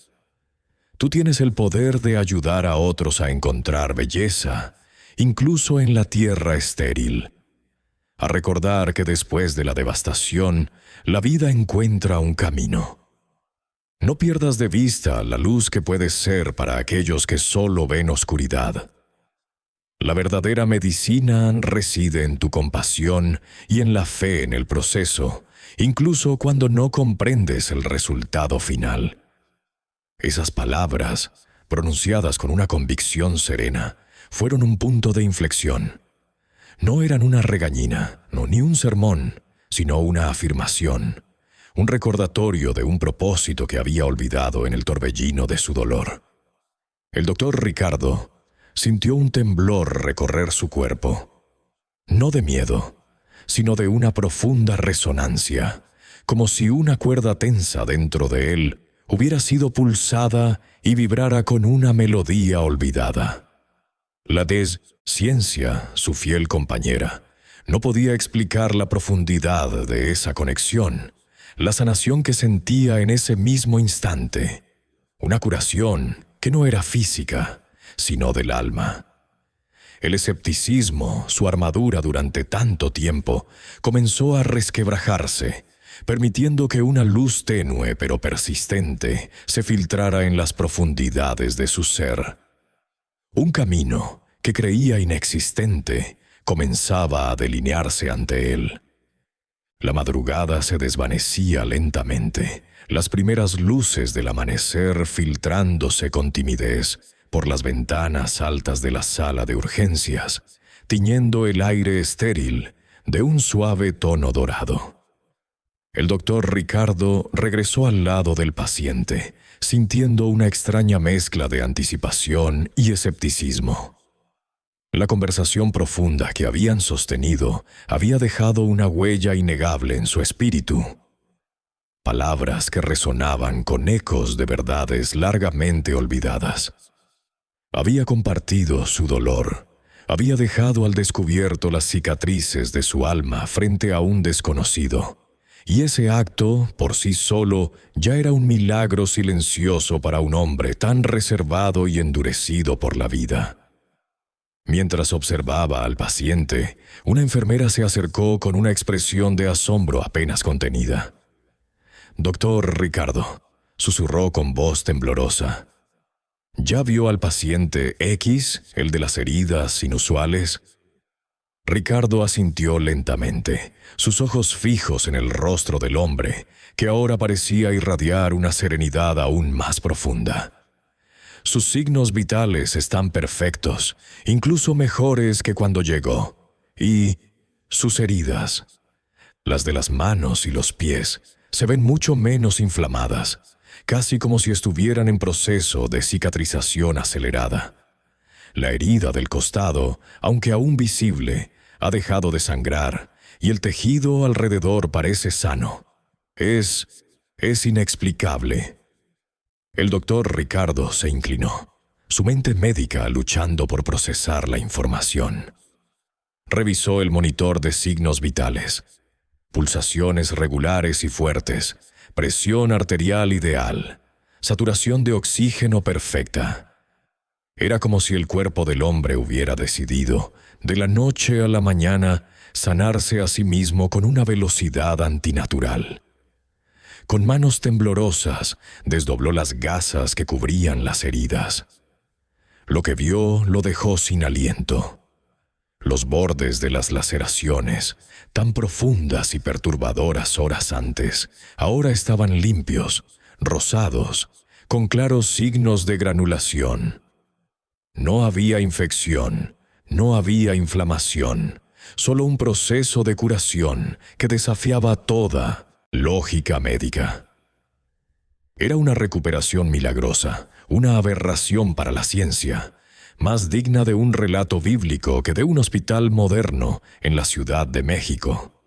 Tú tienes el poder de ayudar a otros a encontrar belleza, incluso en la tierra estéril. A recordar que después de la devastación, la vida encuentra un camino. No pierdas de vista la luz que puedes ser para aquellos que solo ven oscuridad. La verdadera medicina reside en tu compasión y en la fe en el proceso, incluso cuando no comprendes el resultado final». Esas palabras, pronunciadas con una convicción serena, fueron un punto de inflexión. No eran una regañina, no, ni un sermón, sino una afirmación, un recordatorio de un propósito que había olvidado en el torbellino de su dolor. El doctor Ricardo sintió un temblor recorrer su cuerpo, no de miedo, sino de una profunda resonancia, como si una cuerda tensa dentro de él hubiera sido pulsada y vibrara con una melodía olvidada. La ciencia, su fiel compañera, no podía explicar la profundidad de esa conexión, la sanación que sentía en ese mismo instante, una curación que no era física, sino del alma. El escepticismo, su armadura durante tanto tiempo, comenzó a resquebrajarse, permitiendo que una luz tenue pero persistente se filtrara en las profundidades de su ser. Un camino que creía inexistente comenzaba a delinearse ante él. La madrugada se desvanecía lentamente, las primeras luces del amanecer filtrándose con timidez por las ventanas altas de la sala de urgencias, tiñendo el aire estéril de un suave tono dorado. El doctor Ricardo regresó al lado del paciente, sintiendo una extraña mezcla de anticipación y escepticismo. La conversación profunda que habían sostenido había dejado una huella innegable en su espíritu. Palabras que resonaban con ecos de verdades largamente olvidadas. Había compartido su dolor, había dejado al descubierto las cicatrices de su alma frente a un desconocido, y ese acto, por sí solo, ya era un milagro silencioso para un hombre tan reservado y endurecido por la vida. Mientras observaba al paciente, una enfermera se acercó con una expresión de asombro apenas contenida. «Doctor Ricardo», susurró con voz temblorosa, «¿ya vio al paciente X, el de las heridas inusuales?» Ricardo asintió lentamente, sus ojos fijos en el rostro del hombre, que ahora parecía irradiar una serenidad aún más profunda. Sus signos vitales están perfectos, incluso mejores que cuando llegó. Y sus heridas, las de las manos y los pies, se ven mucho menos inflamadas, casi como si estuvieran en proceso de cicatrización acelerada. La herida del costado, aunque aún visible, ha dejado de sangrar y el tejido alrededor parece sano. Es inexplicable. El doctor Ricardo se inclinó, su mente médica luchando por procesar la información. Revisó el monitor de signos vitales. Pulsaciones regulares y fuertes, presión arterial ideal, saturación de oxígeno perfecta. Era como si el cuerpo del hombre hubiera decidido, de la noche a la mañana, sanarse a sí mismo con una velocidad antinatural. Con manos temblorosas, desdobló las gasas que cubrían las heridas. Lo que vio lo dejó sin aliento. Los bordes de las laceraciones, tan profundas y perturbadoras horas antes, ahora estaban limpios, rosados, con claros signos de granulación. No había infección, no había inflamación, solo un proceso de curación que desafiaba toda lógica médica. Era una recuperación milagrosa, una aberración para la ciencia, más digna de un relato bíblico que de un hospital moderno en la Ciudad de México.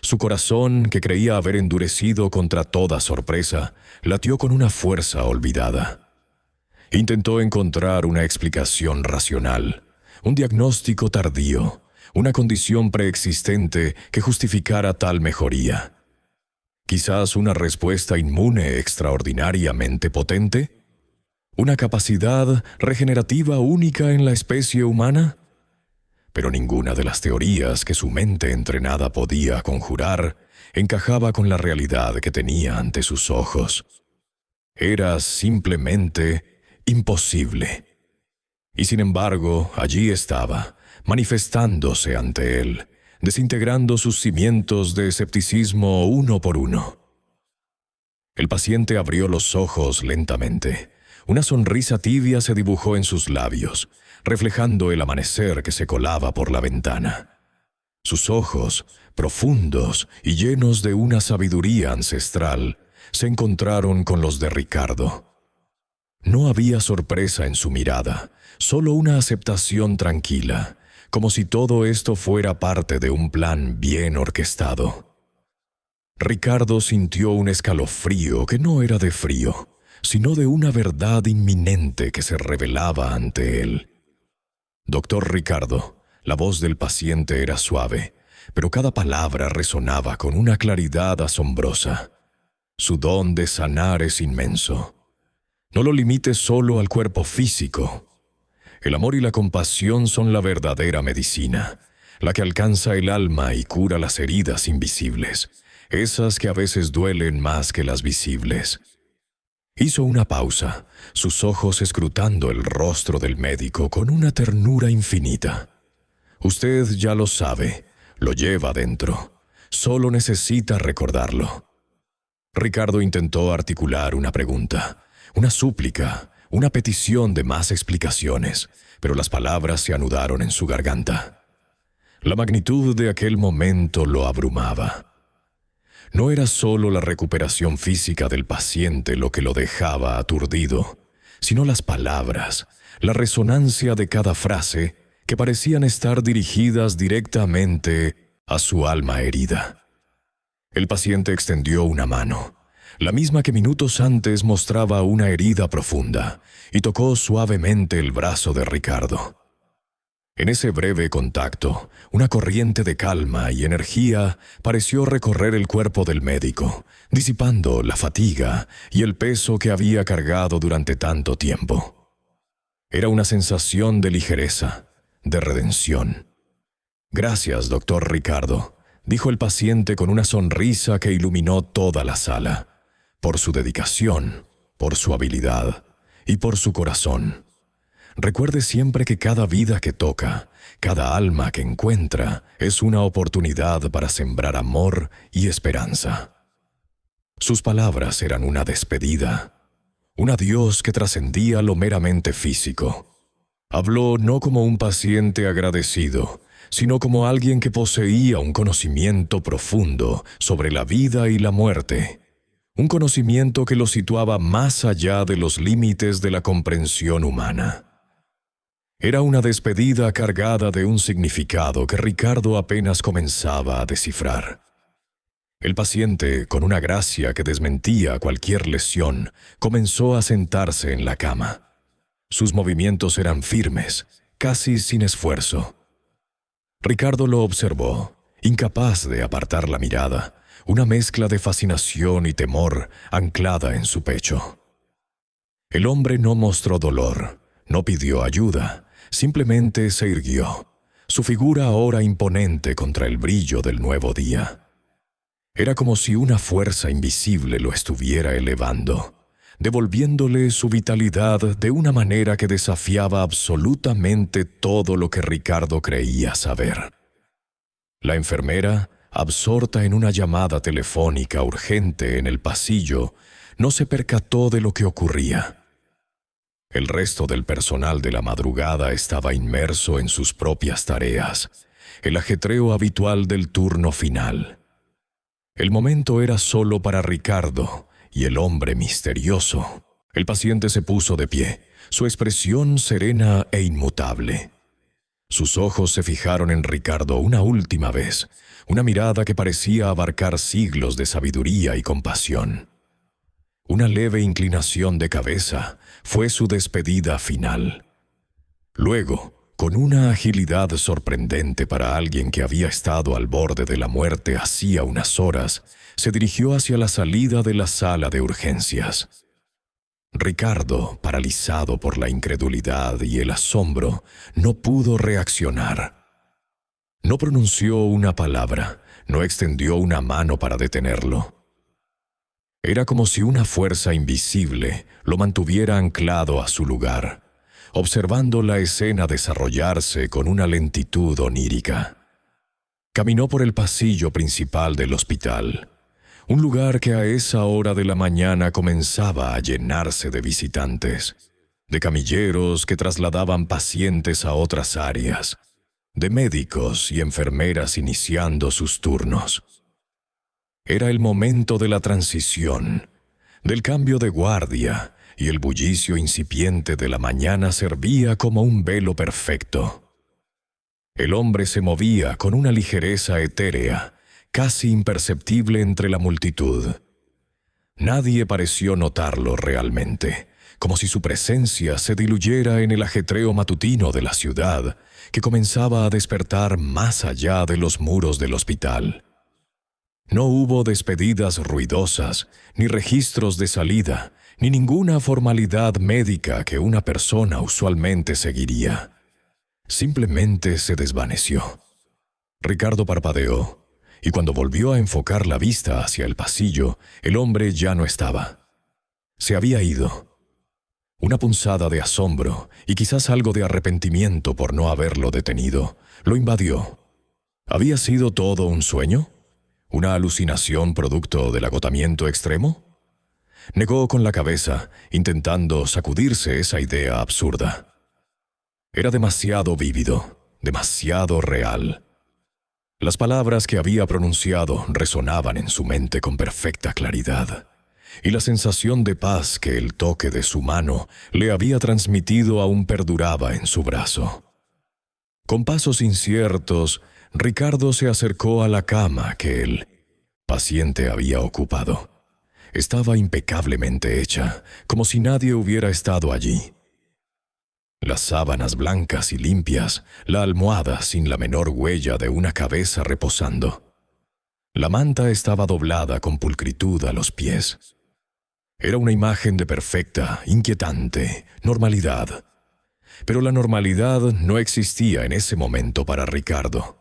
Su corazón, que creía haber endurecido contra toda sorpresa, latió con una fuerza olvidada. Intentó encontrar una explicación racional, un diagnóstico tardío, una condición preexistente que justificara tal mejoría. Quizás una respuesta inmune extraordinariamente potente, una capacidad regenerativa única en la especie humana. Pero ninguna de las teorías que su mente entrenada podía conjurar encajaba con la realidad que tenía ante sus ojos. Era simplemente imposible. Y sin embargo, allí estaba, manifestándose ante él, desintegrando sus cimientos de escepticismo uno por uno. El paciente abrió los ojos lentamente. Una sonrisa tibia se dibujó en sus labios, reflejando el amanecer que se colaba por la ventana. Sus ojos, profundos y llenos de una sabiduría ancestral, se encontraron con los de Ricardo. No había sorpresa en su mirada, solo una aceptación tranquila, como si todo esto fuera parte de un plan bien orquestado. Ricardo sintió un escalofrío que no era de frío, sino de una verdad inminente que se revelaba ante él. «Doctor Ricardo», la voz del paciente era suave, pero cada palabra resonaba con una claridad asombrosa. «Su don de sanar es inmenso. No lo limite solo al cuerpo físico. El amor y la compasión son la verdadera medicina, la que alcanza el alma y cura las heridas invisibles, esas que a veces duelen más que las visibles. Hizo una pausa, sus ojos escrutando el rostro del médico con una ternura infinita. Usted ya lo sabe, lo lleva dentro. Solo necesita recordarlo. Ricardo intentó articular una pregunta, una súplica, una petición de más explicaciones, pero las palabras se anudaron en su garganta. La magnitud de aquel momento lo abrumaba. No era solo la recuperación física del paciente lo que lo dejaba aturdido, sino las palabras, la resonancia de cada frase que parecían estar dirigidas directamente a su alma herida. El paciente extendió una mano, la misma que minutos antes mostraba una herida profunda, y tocó suavemente el brazo de Ricardo. En ese breve contacto, una corriente de calma y energía pareció recorrer el cuerpo del médico, disipando la fatiga y el peso que había cargado durante tanto tiempo. Era una sensación de ligereza, de redención. «Gracias, doctor Ricardo», dijo el paciente con una sonrisa que iluminó toda la sala, «por su dedicación, por su habilidad y por su corazón. Recuerde siempre que cada vida que toca, cada alma que encuentra, es una oportunidad para sembrar amor y esperanza». Sus palabras eran una despedida, un adiós que trascendía lo meramente físico. Habló no como un paciente agradecido, sino como alguien que poseía un conocimiento profundo sobre la vida y la muerte, un conocimiento que lo situaba más allá de los límites de la comprensión humana. Era una despedida cargada de un significado que Ricardo apenas comenzaba a descifrar. El paciente, con una gracia que desmentía cualquier lesión, comenzó a sentarse en la cama. Sus movimientos eran firmes, casi sin esfuerzo. Ricardo lo observó, incapaz de apartar la mirada, una mezcla de fascinación y temor anclada en su pecho. El hombre no mostró dolor, no pidió ayuda, simplemente se irguió, su figura ahora imponente contra el brillo del nuevo día. Era como si una fuerza invisible lo estuviera elevando, devolviéndole su vitalidad de una manera que desafiaba absolutamente todo lo que Ricardo creía saber. La enfermera, absorta en una llamada telefónica urgente en el pasillo, no se percató de lo que ocurría. El resto del personal de la madrugada estaba inmerso en sus propias tareas, el ajetreo habitual del turno final. El momento era solo para Ricardo y el hombre misterioso. El paciente se puso de pie, su expresión serena e inmutable. Sus ojos se fijaron en Ricardo una última vez, una mirada que parecía abarcar siglos de sabiduría y compasión. Una leve inclinación de cabeza fue su despedida final. Luego, con una agilidad sorprendente para alguien que había estado al borde de la muerte hacía unas horas, se dirigió hacia la salida de la sala de urgencias. Ricardo, paralizado por la incredulidad y el asombro, no pudo reaccionar. No pronunció una palabra, no extendió una mano para detenerlo. Era como si una fuerza invisible lo mantuviera anclado a su lugar, observando la escena desarrollarse con una lentitud onírica. Caminó por el pasillo principal del hospital, un lugar que a esa hora de la mañana comenzaba a llenarse de visitantes, de camilleros que trasladaban pacientes a otras áreas, de médicos y enfermeras iniciando sus turnos. Era el momento de la transición, del cambio de guardia, y el bullicio incipiente de la mañana servía como un velo perfecto. El hombre se movía con una ligereza etérea, casi imperceptible entre la multitud. Nadie pareció notarlo realmente, como si su presencia se diluyera en el ajetreo matutino de la ciudad, que comenzaba a despertar más allá de los muros del hospital. No hubo despedidas ruidosas, ni registros de salida, ni ninguna formalidad médica que una persona usualmente seguiría. Simplemente se desvaneció. Ricardo parpadeó, y cuando volvió a enfocar la vista hacia el pasillo, el hombre ya no estaba. Se había ido. Una punzada de asombro y quizás algo de arrepentimiento por no haberlo detenido lo invadió. ¿Había sido todo un sueño? ¿Una alucinación producto del agotamiento extremo? Negó con la cabeza, intentando sacudirse esa idea absurda. Era demasiado vívido, demasiado real. Las palabras que había pronunciado resonaban en su mente con perfecta claridad, y la sensación de paz que el toque de su mano le había transmitido aún perduraba en su brazo. Con pasos inciertos, Ricardo se acercó a la cama que el paciente había ocupado. Estaba impecablemente hecha, como si nadie hubiera estado allí. Las sábanas blancas y limpias, la almohada sin la menor huella de una cabeza reposando. La manta estaba doblada con pulcritud a los pies. Era una imagen de perfecta, inquietante normalidad. Pero la normalidad no existía en ese momento para Ricardo.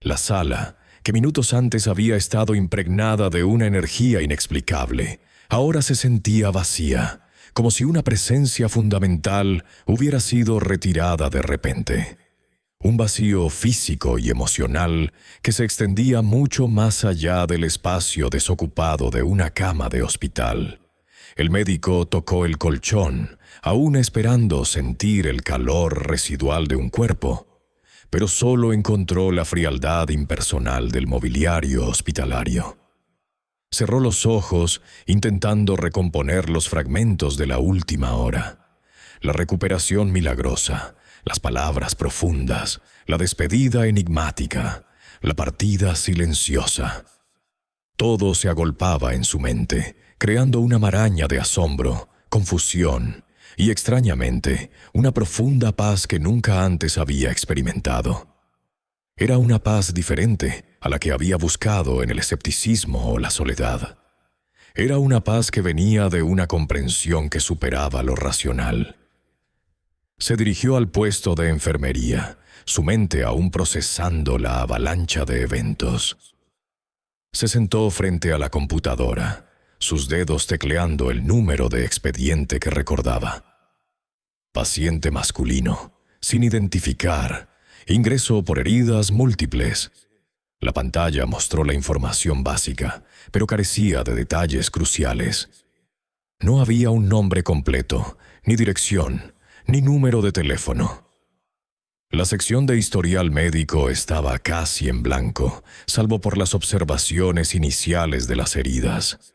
La sala, que minutos antes había estado impregnada de una energía inexplicable, ahora se sentía vacía, como si una presencia fundamental hubiera sido retirada de repente. Un vacío físico y emocional que se extendía mucho más allá del espacio desocupado de una cama de hospital. El médico tocó el colchón, aún esperando sentir el calor residual de un cuerpo, pero solo encontró la frialdad impersonal del mobiliario hospitalario. Cerró los ojos, intentando recomponer los fragmentos de la última hora. La recuperación milagrosa, las palabras profundas, la despedida enigmática, la partida silenciosa. Todo se agolpaba en su mente, creando una maraña de asombro, confusión y, extrañamente, una profunda paz que nunca antes había experimentado. Era una paz diferente a la que había buscado en el escepticismo o la soledad. Era una paz que venía de una comprensión que superaba lo racional. Se dirigió al puesto de enfermería, su mente aún procesando la avalancha de eventos. Se sentó frente a la computadora, sus dedos tecleando el número de expediente que recordaba. Paciente masculino, sin identificar, ingreso por heridas múltiples. La pantalla mostró la información básica, pero carecía de detalles cruciales. No había un nombre completo, ni dirección, ni número de teléfono. La sección de historial médico estaba casi en blanco, salvo por las observaciones iniciales de las heridas.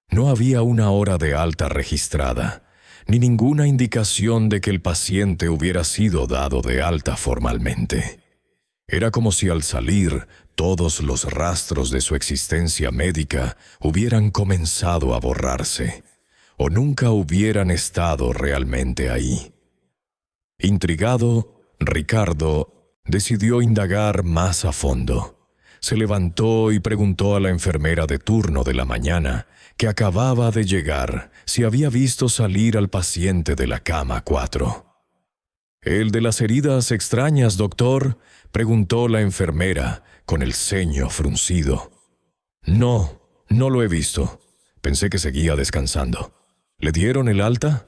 No había una hora de alta registrada, ni ninguna indicación de que el paciente hubiera sido dado de alta formalmente. Era como si al salir todos los rastros de su existencia médica hubieran comenzado a borrarse, o nunca hubieran estado realmente ahí. Intrigado, Ricardo decidió indagar más a fondo. Se levantó y preguntó a la enfermera de turno de la mañana, que acababa de llegar, si había visto salir al paciente de la cama 4. «¿El de las heridas extrañas, doctor?», preguntó la enfermera, con el ceño fruncido. «No, no lo he visto. Pensé que seguía descansando. ¿Le dieron el alta?».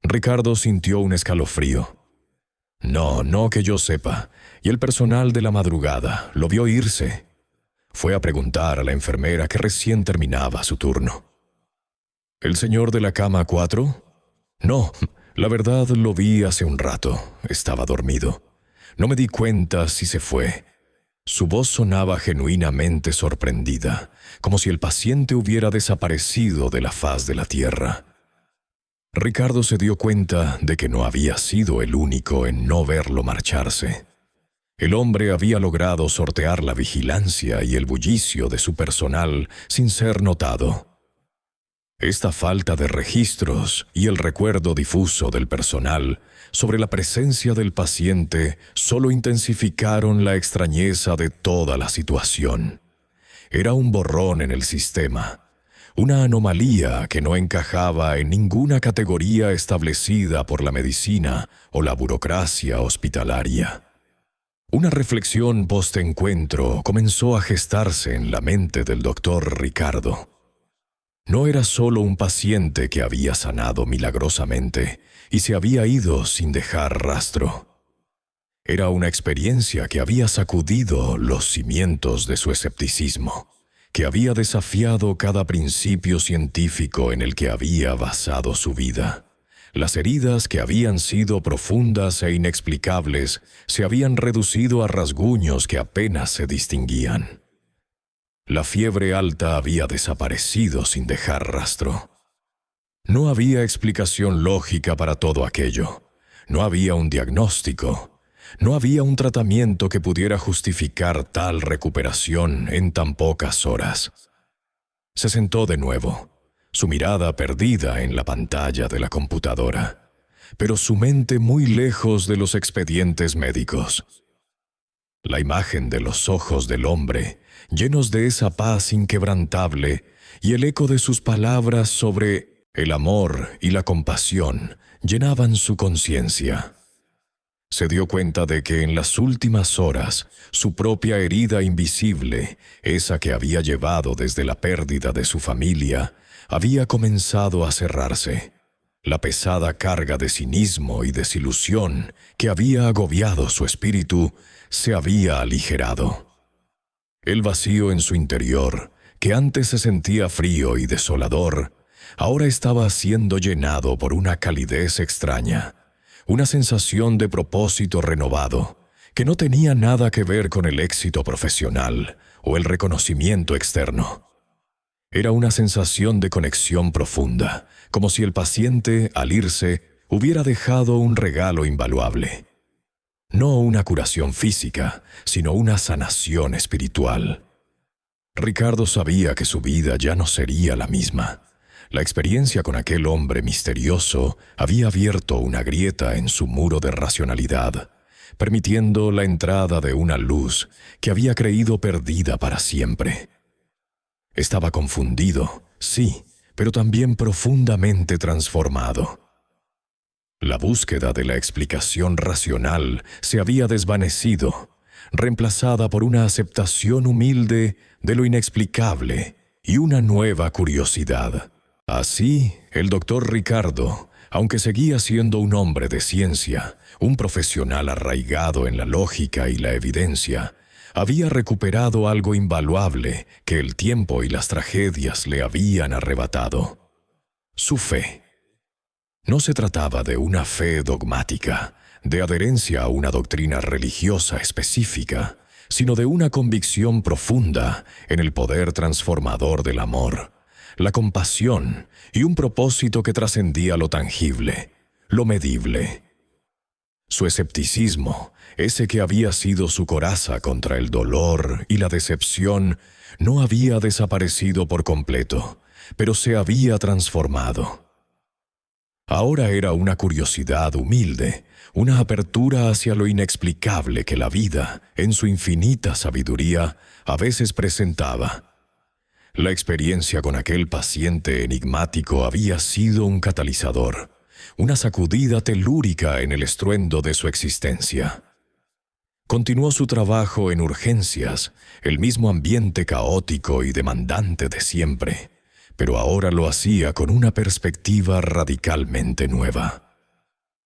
Ricardo sintió un escalofrío. No que yo sepa, y el personal de la madrugada lo vio irse. Fue a preguntar a la enfermera que recién terminaba su turno. «¿El señor de la cama 4? «No, la verdad lo vi hace un rato. Estaba dormido. No me di cuenta si se fue». Su voz sonaba genuinamente sorprendida, como si el paciente hubiera desaparecido de la faz de la tierra. Ricardo se dio cuenta de que no había sido el único en no verlo marcharse. El hombre había logrado sortear la vigilancia y el bullicio de su personal sin ser notado. Esta falta de registros y el recuerdo difuso del personal sobre la presencia del paciente solo intensificaron la extrañeza de toda la situación. Era un borrón en el sistema, una anomalía que no encajaba en ninguna categoría establecida por la medicina o la burocracia hospitalaria. Una reflexión post-encuentro comenzó a gestarse en la mente del doctor Ricardo. No era solo un paciente que había sanado milagrosamente y se había ido sin dejar rastro. Era una experiencia que había sacudido los cimientos de su escepticismo, que había desafiado cada principio científico en el que había basado su vida. Las heridas que habían sido profundas e inexplicables se habían reducido a rasguños que apenas se distinguían. La fiebre alta había desaparecido sin dejar rastro. No había explicación lógica para todo aquello. No había un diagnóstico. No había un tratamiento que pudiera justificar tal recuperación en tan pocas horas. Se sentó de nuevo, su mirada perdida en la pantalla de la computadora, pero su mente muy lejos de los expedientes médicos. La imagen de los ojos del hombre, llenos de esa paz inquebrantable, y el eco de sus palabras sobre el amor y la compasión, llenaban su conciencia. Se dio cuenta de que en las últimas horas, su propia herida invisible, esa que había llevado desde la pérdida de su familia, había comenzado a cerrarse. La pesada carga de cinismo y desilusión que había agobiado su espíritu se había aligerado. El vacío en su interior, que antes se sentía frío y desolador, ahora estaba siendo llenado por una calidez extraña, una sensación de propósito renovado, que no tenía nada que ver con el éxito profesional o el reconocimiento externo. Era una sensación de conexión profunda, como si el paciente, al irse, hubiera dejado un regalo invaluable. No una curación física, sino una sanación espiritual. Ricardo sabía que su vida ya no sería la misma. La experiencia con aquel hombre misterioso había abierto una grieta en su muro de racionalidad, permitiendo la entrada de una luz que había creído perdida para siempre. Estaba confundido, sí, pero también profundamente transformado. La búsqueda de la explicación racional se había desvanecido, reemplazada por una aceptación humilde de lo inexplicable y una nueva curiosidad. Así, el doctor Ricardo, aunque seguía siendo un hombre de ciencia, un profesional arraigado en la lógica y la evidencia, había recuperado algo invaluable que el tiempo y las tragedias le habían arrebatado: su fe. No se trataba de una fe dogmática, de adherencia a una doctrina religiosa específica, sino de una convicción profunda en el poder transformador del amor, la compasión y un propósito que trascendía lo tangible, lo medible. Su escepticismo, ese que había sido su coraza contra el dolor y la decepción, no había desaparecido por completo, pero se había transformado. Ahora era una curiosidad humilde, una apertura hacia lo inexplicable que la vida, en su infinita sabiduría, a veces presentaba. La experiencia con aquel paciente enigmático había sido un catalizador, una sacudida telúrica en el estruendo de su existencia. Continuó su trabajo en urgencias, el mismo ambiente caótico y demandante de siempre, pero ahora lo hacía con una perspectiva radicalmente nueva.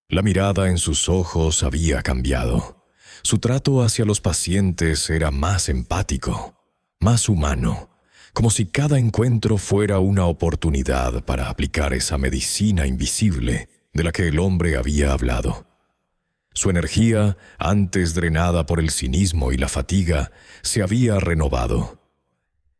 La mirada en sus ojos había cambiado. Su trato hacia los pacientes era más empático, más humano, como si cada encuentro fuera una oportunidad para aplicar esa medicina invisible de la que el hombre había hablado. Su energía, antes drenada por el cinismo y la fatiga, se había renovado.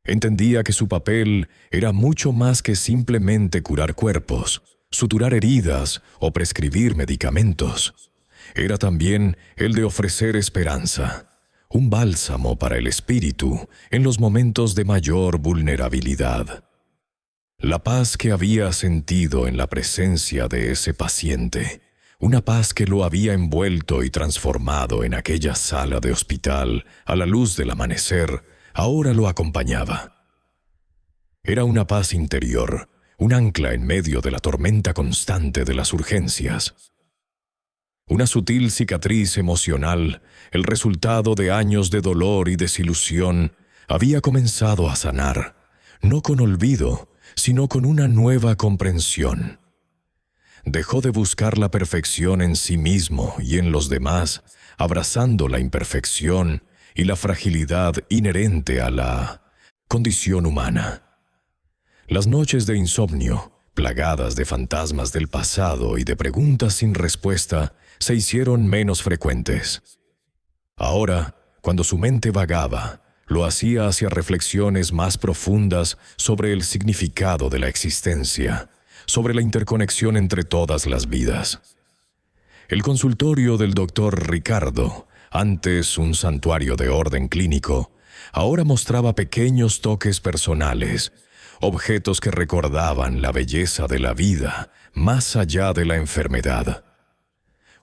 Entendía que su papel era mucho más que simplemente curar cuerpos, suturar heridas o prescribir medicamentos. Era también el de ofrecer esperanza, un bálsamo para el espíritu en los momentos de mayor vulnerabilidad. La paz que había sentido en la presencia de ese paciente, una paz que lo había envuelto y transformado en aquella sala de hospital a la luz del amanecer, ahora lo acompañaba. Era una paz interior, un ancla en medio de la tormenta constante de las urgencias. Una sutil cicatriz emocional, el resultado de años de dolor y desilusión, había comenzado a sanar, no con olvido, sino con una nueva comprensión. Dejó de buscar la perfección en sí mismo y en los demás, abrazando la imperfección y la fragilidad inherente a la condición humana. Las noches de insomnio, plagadas de fantasmas del pasado y de preguntas sin respuesta, se hicieron menos frecuentes. Ahora, cuando su mente vagaba, lo hacía hacia reflexiones más profundas sobre el significado de la existencia, sobre la interconexión entre todas las vidas. El consultorio del doctor Ricardo, antes un santuario de orden clínico, ahora mostraba pequeños toques personales, objetos que recordaban la belleza de la vida más allá de la enfermedad.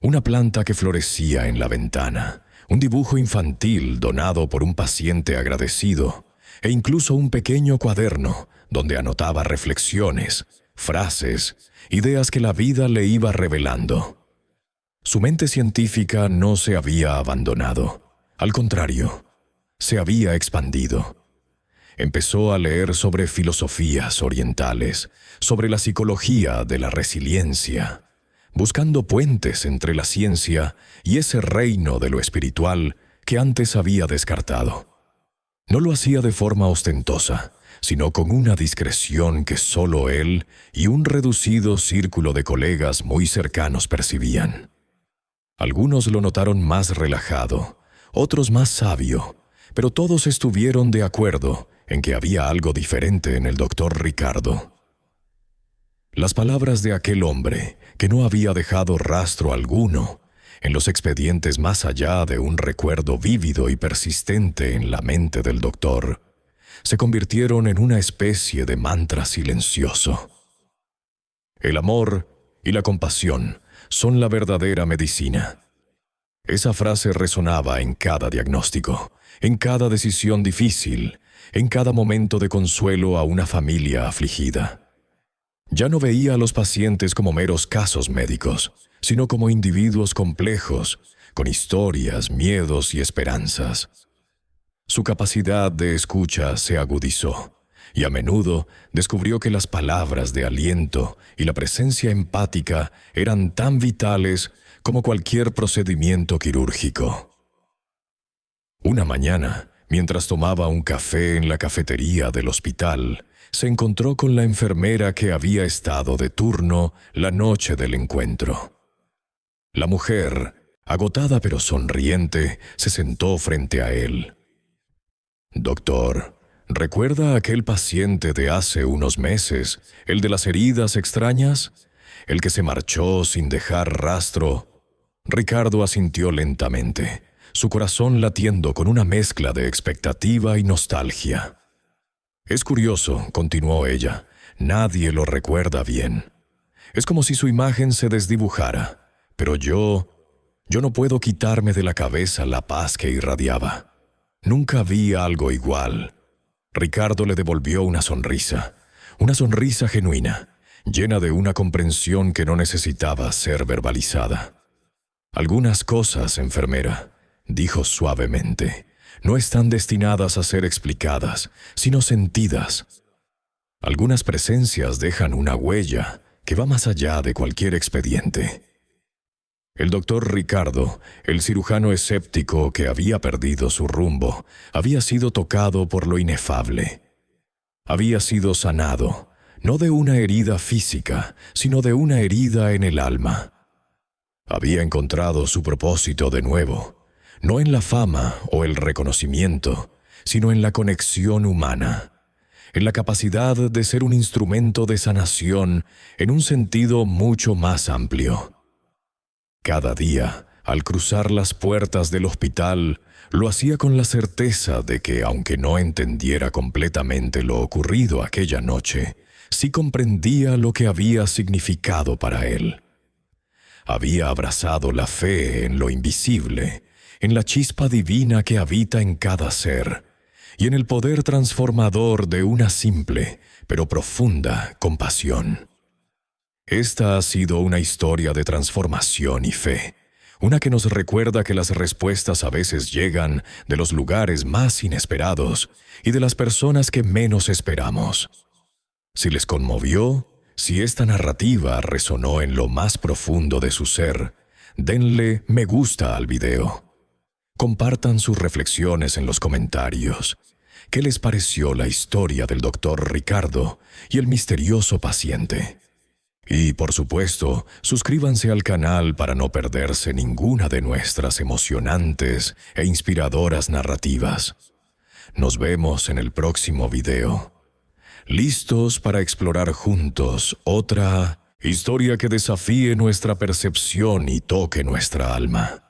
Una planta que florecía en la ventana, un dibujo infantil donado por un paciente agradecido, e incluso un pequeño cuaderno donde anotaba reflexiones, frases, ideas que la vida le iba revelando. Su mente científica no se había abandonado. Al contrario, se había expandido. Empezó a leer sobre filosofías orientales, sobre la psicología de la resiliencia, buscando puentes entre la ciencia y ese reino de lo espiritual que antes había descartado. No lo hacía de forma ostentosa, sino con una discreción que solo él y un reducido círculo de colegas muy cercanos percibían. Algunos lo notaron más relajado, otros más sabio, pero todos estuvieron de acuerdo en que había algo diferente en el doctor Ricardo. Las palabras de aquel hombre, que no había dejado rastro alguno en los expedientes más allá de un recuerdo vívido y persistente en la mente del doctor, se convirtieron en una especie de mantra silencioso. El amor y la compasión son la verdadera medicina. Esa frase resonaba en cada diagnóstico, en cada decisión difícil, en cada momento de consuelo a una familia afligida. Ya no veía a los pacientes como meros casos médicos, sino como individuos complejos, con historias, miedos y esperanzas. Su capacidad de escucha se agudizó, y a menudo descubrió que las palabras de aliento y la presencia empática eran tan vitales como cualquier procedimiento quirúrgico. Una mañana, mientras tomaba un café en la cafetería del hospital, se encontró con la enfermera que había estado de turno la noche del encuentro. La mujer, agotada pero sonriente, se sentó frente a él. «Doctor, ¿recuerda a aquel paciente de hace unos meses, el de las heridas extrañas? ¿El que se marchó sin dejar rastro?» Ricardo asintió lentamente, su corazón latiendo con una mezcla de expectativa y nostalgia. «Es curioso», continuó ella, «nadie lo recuerda bien. Es como si su imagen se desdibujara, pero yo no puedo quitarme de la cabeza la paz que irradiaba. Nunca vi algo igual». Ricardo le devolvió una sonrisa genuina, llena de una comprensión que no necesitaba ser verbalizada. «Algunas cosas, enfermera», dijo suavemente, «no están destinadas a ser explicadas, sino sentidas. Algunas presencias dejan una huella que va más allá de cualquier expediente». El doctor Ricardo, el cirujano escéptico que había perdido su rumbo, había sido tocado por lo inefable. Había sido sanado, no de una herida física, sino de una herida en el alma. Había encontrado su propósito de nuevo, no en la fama o el reconocimiento, sino en la conexión humana, en la capacidad de ser un instrumento de sanación en un sentido mucho más amplio. Cada día, al cruzar las puertas del hospital, lo hacía con la certeza de que, aunque no entendiera completamente lo ocurrido aquella noche, sí comprendía lo que había significado para él. Había abrazado la fe en lo invisible, en la chispa divina que habita en cada ser, y en el poder transformador de una simple, pero profunda compasión. Esta ha sido una historia de transformación y fe, Una que nos recuerda que las respuestas a veces llegan de los lugares más inesperados y de las personas que menos esperamos. Si les conmovió, si esta narrativa resonó en lo más profundo de su ser, denle me gusta al video. Compartan sus reflexiones en los comentarios. ¿Qué les pareció la historia del doctor Ricardo y el misterioso paciente? Y, por supuesto, suscríbanse al canal para no perderse ninguna de nuestras emocionantes e inspiradoras narrativas. Nos vemos en el próximo video. ¿Listos para explorar juntos otra historia que desafíe nuestra percepción y toque nuestra alma?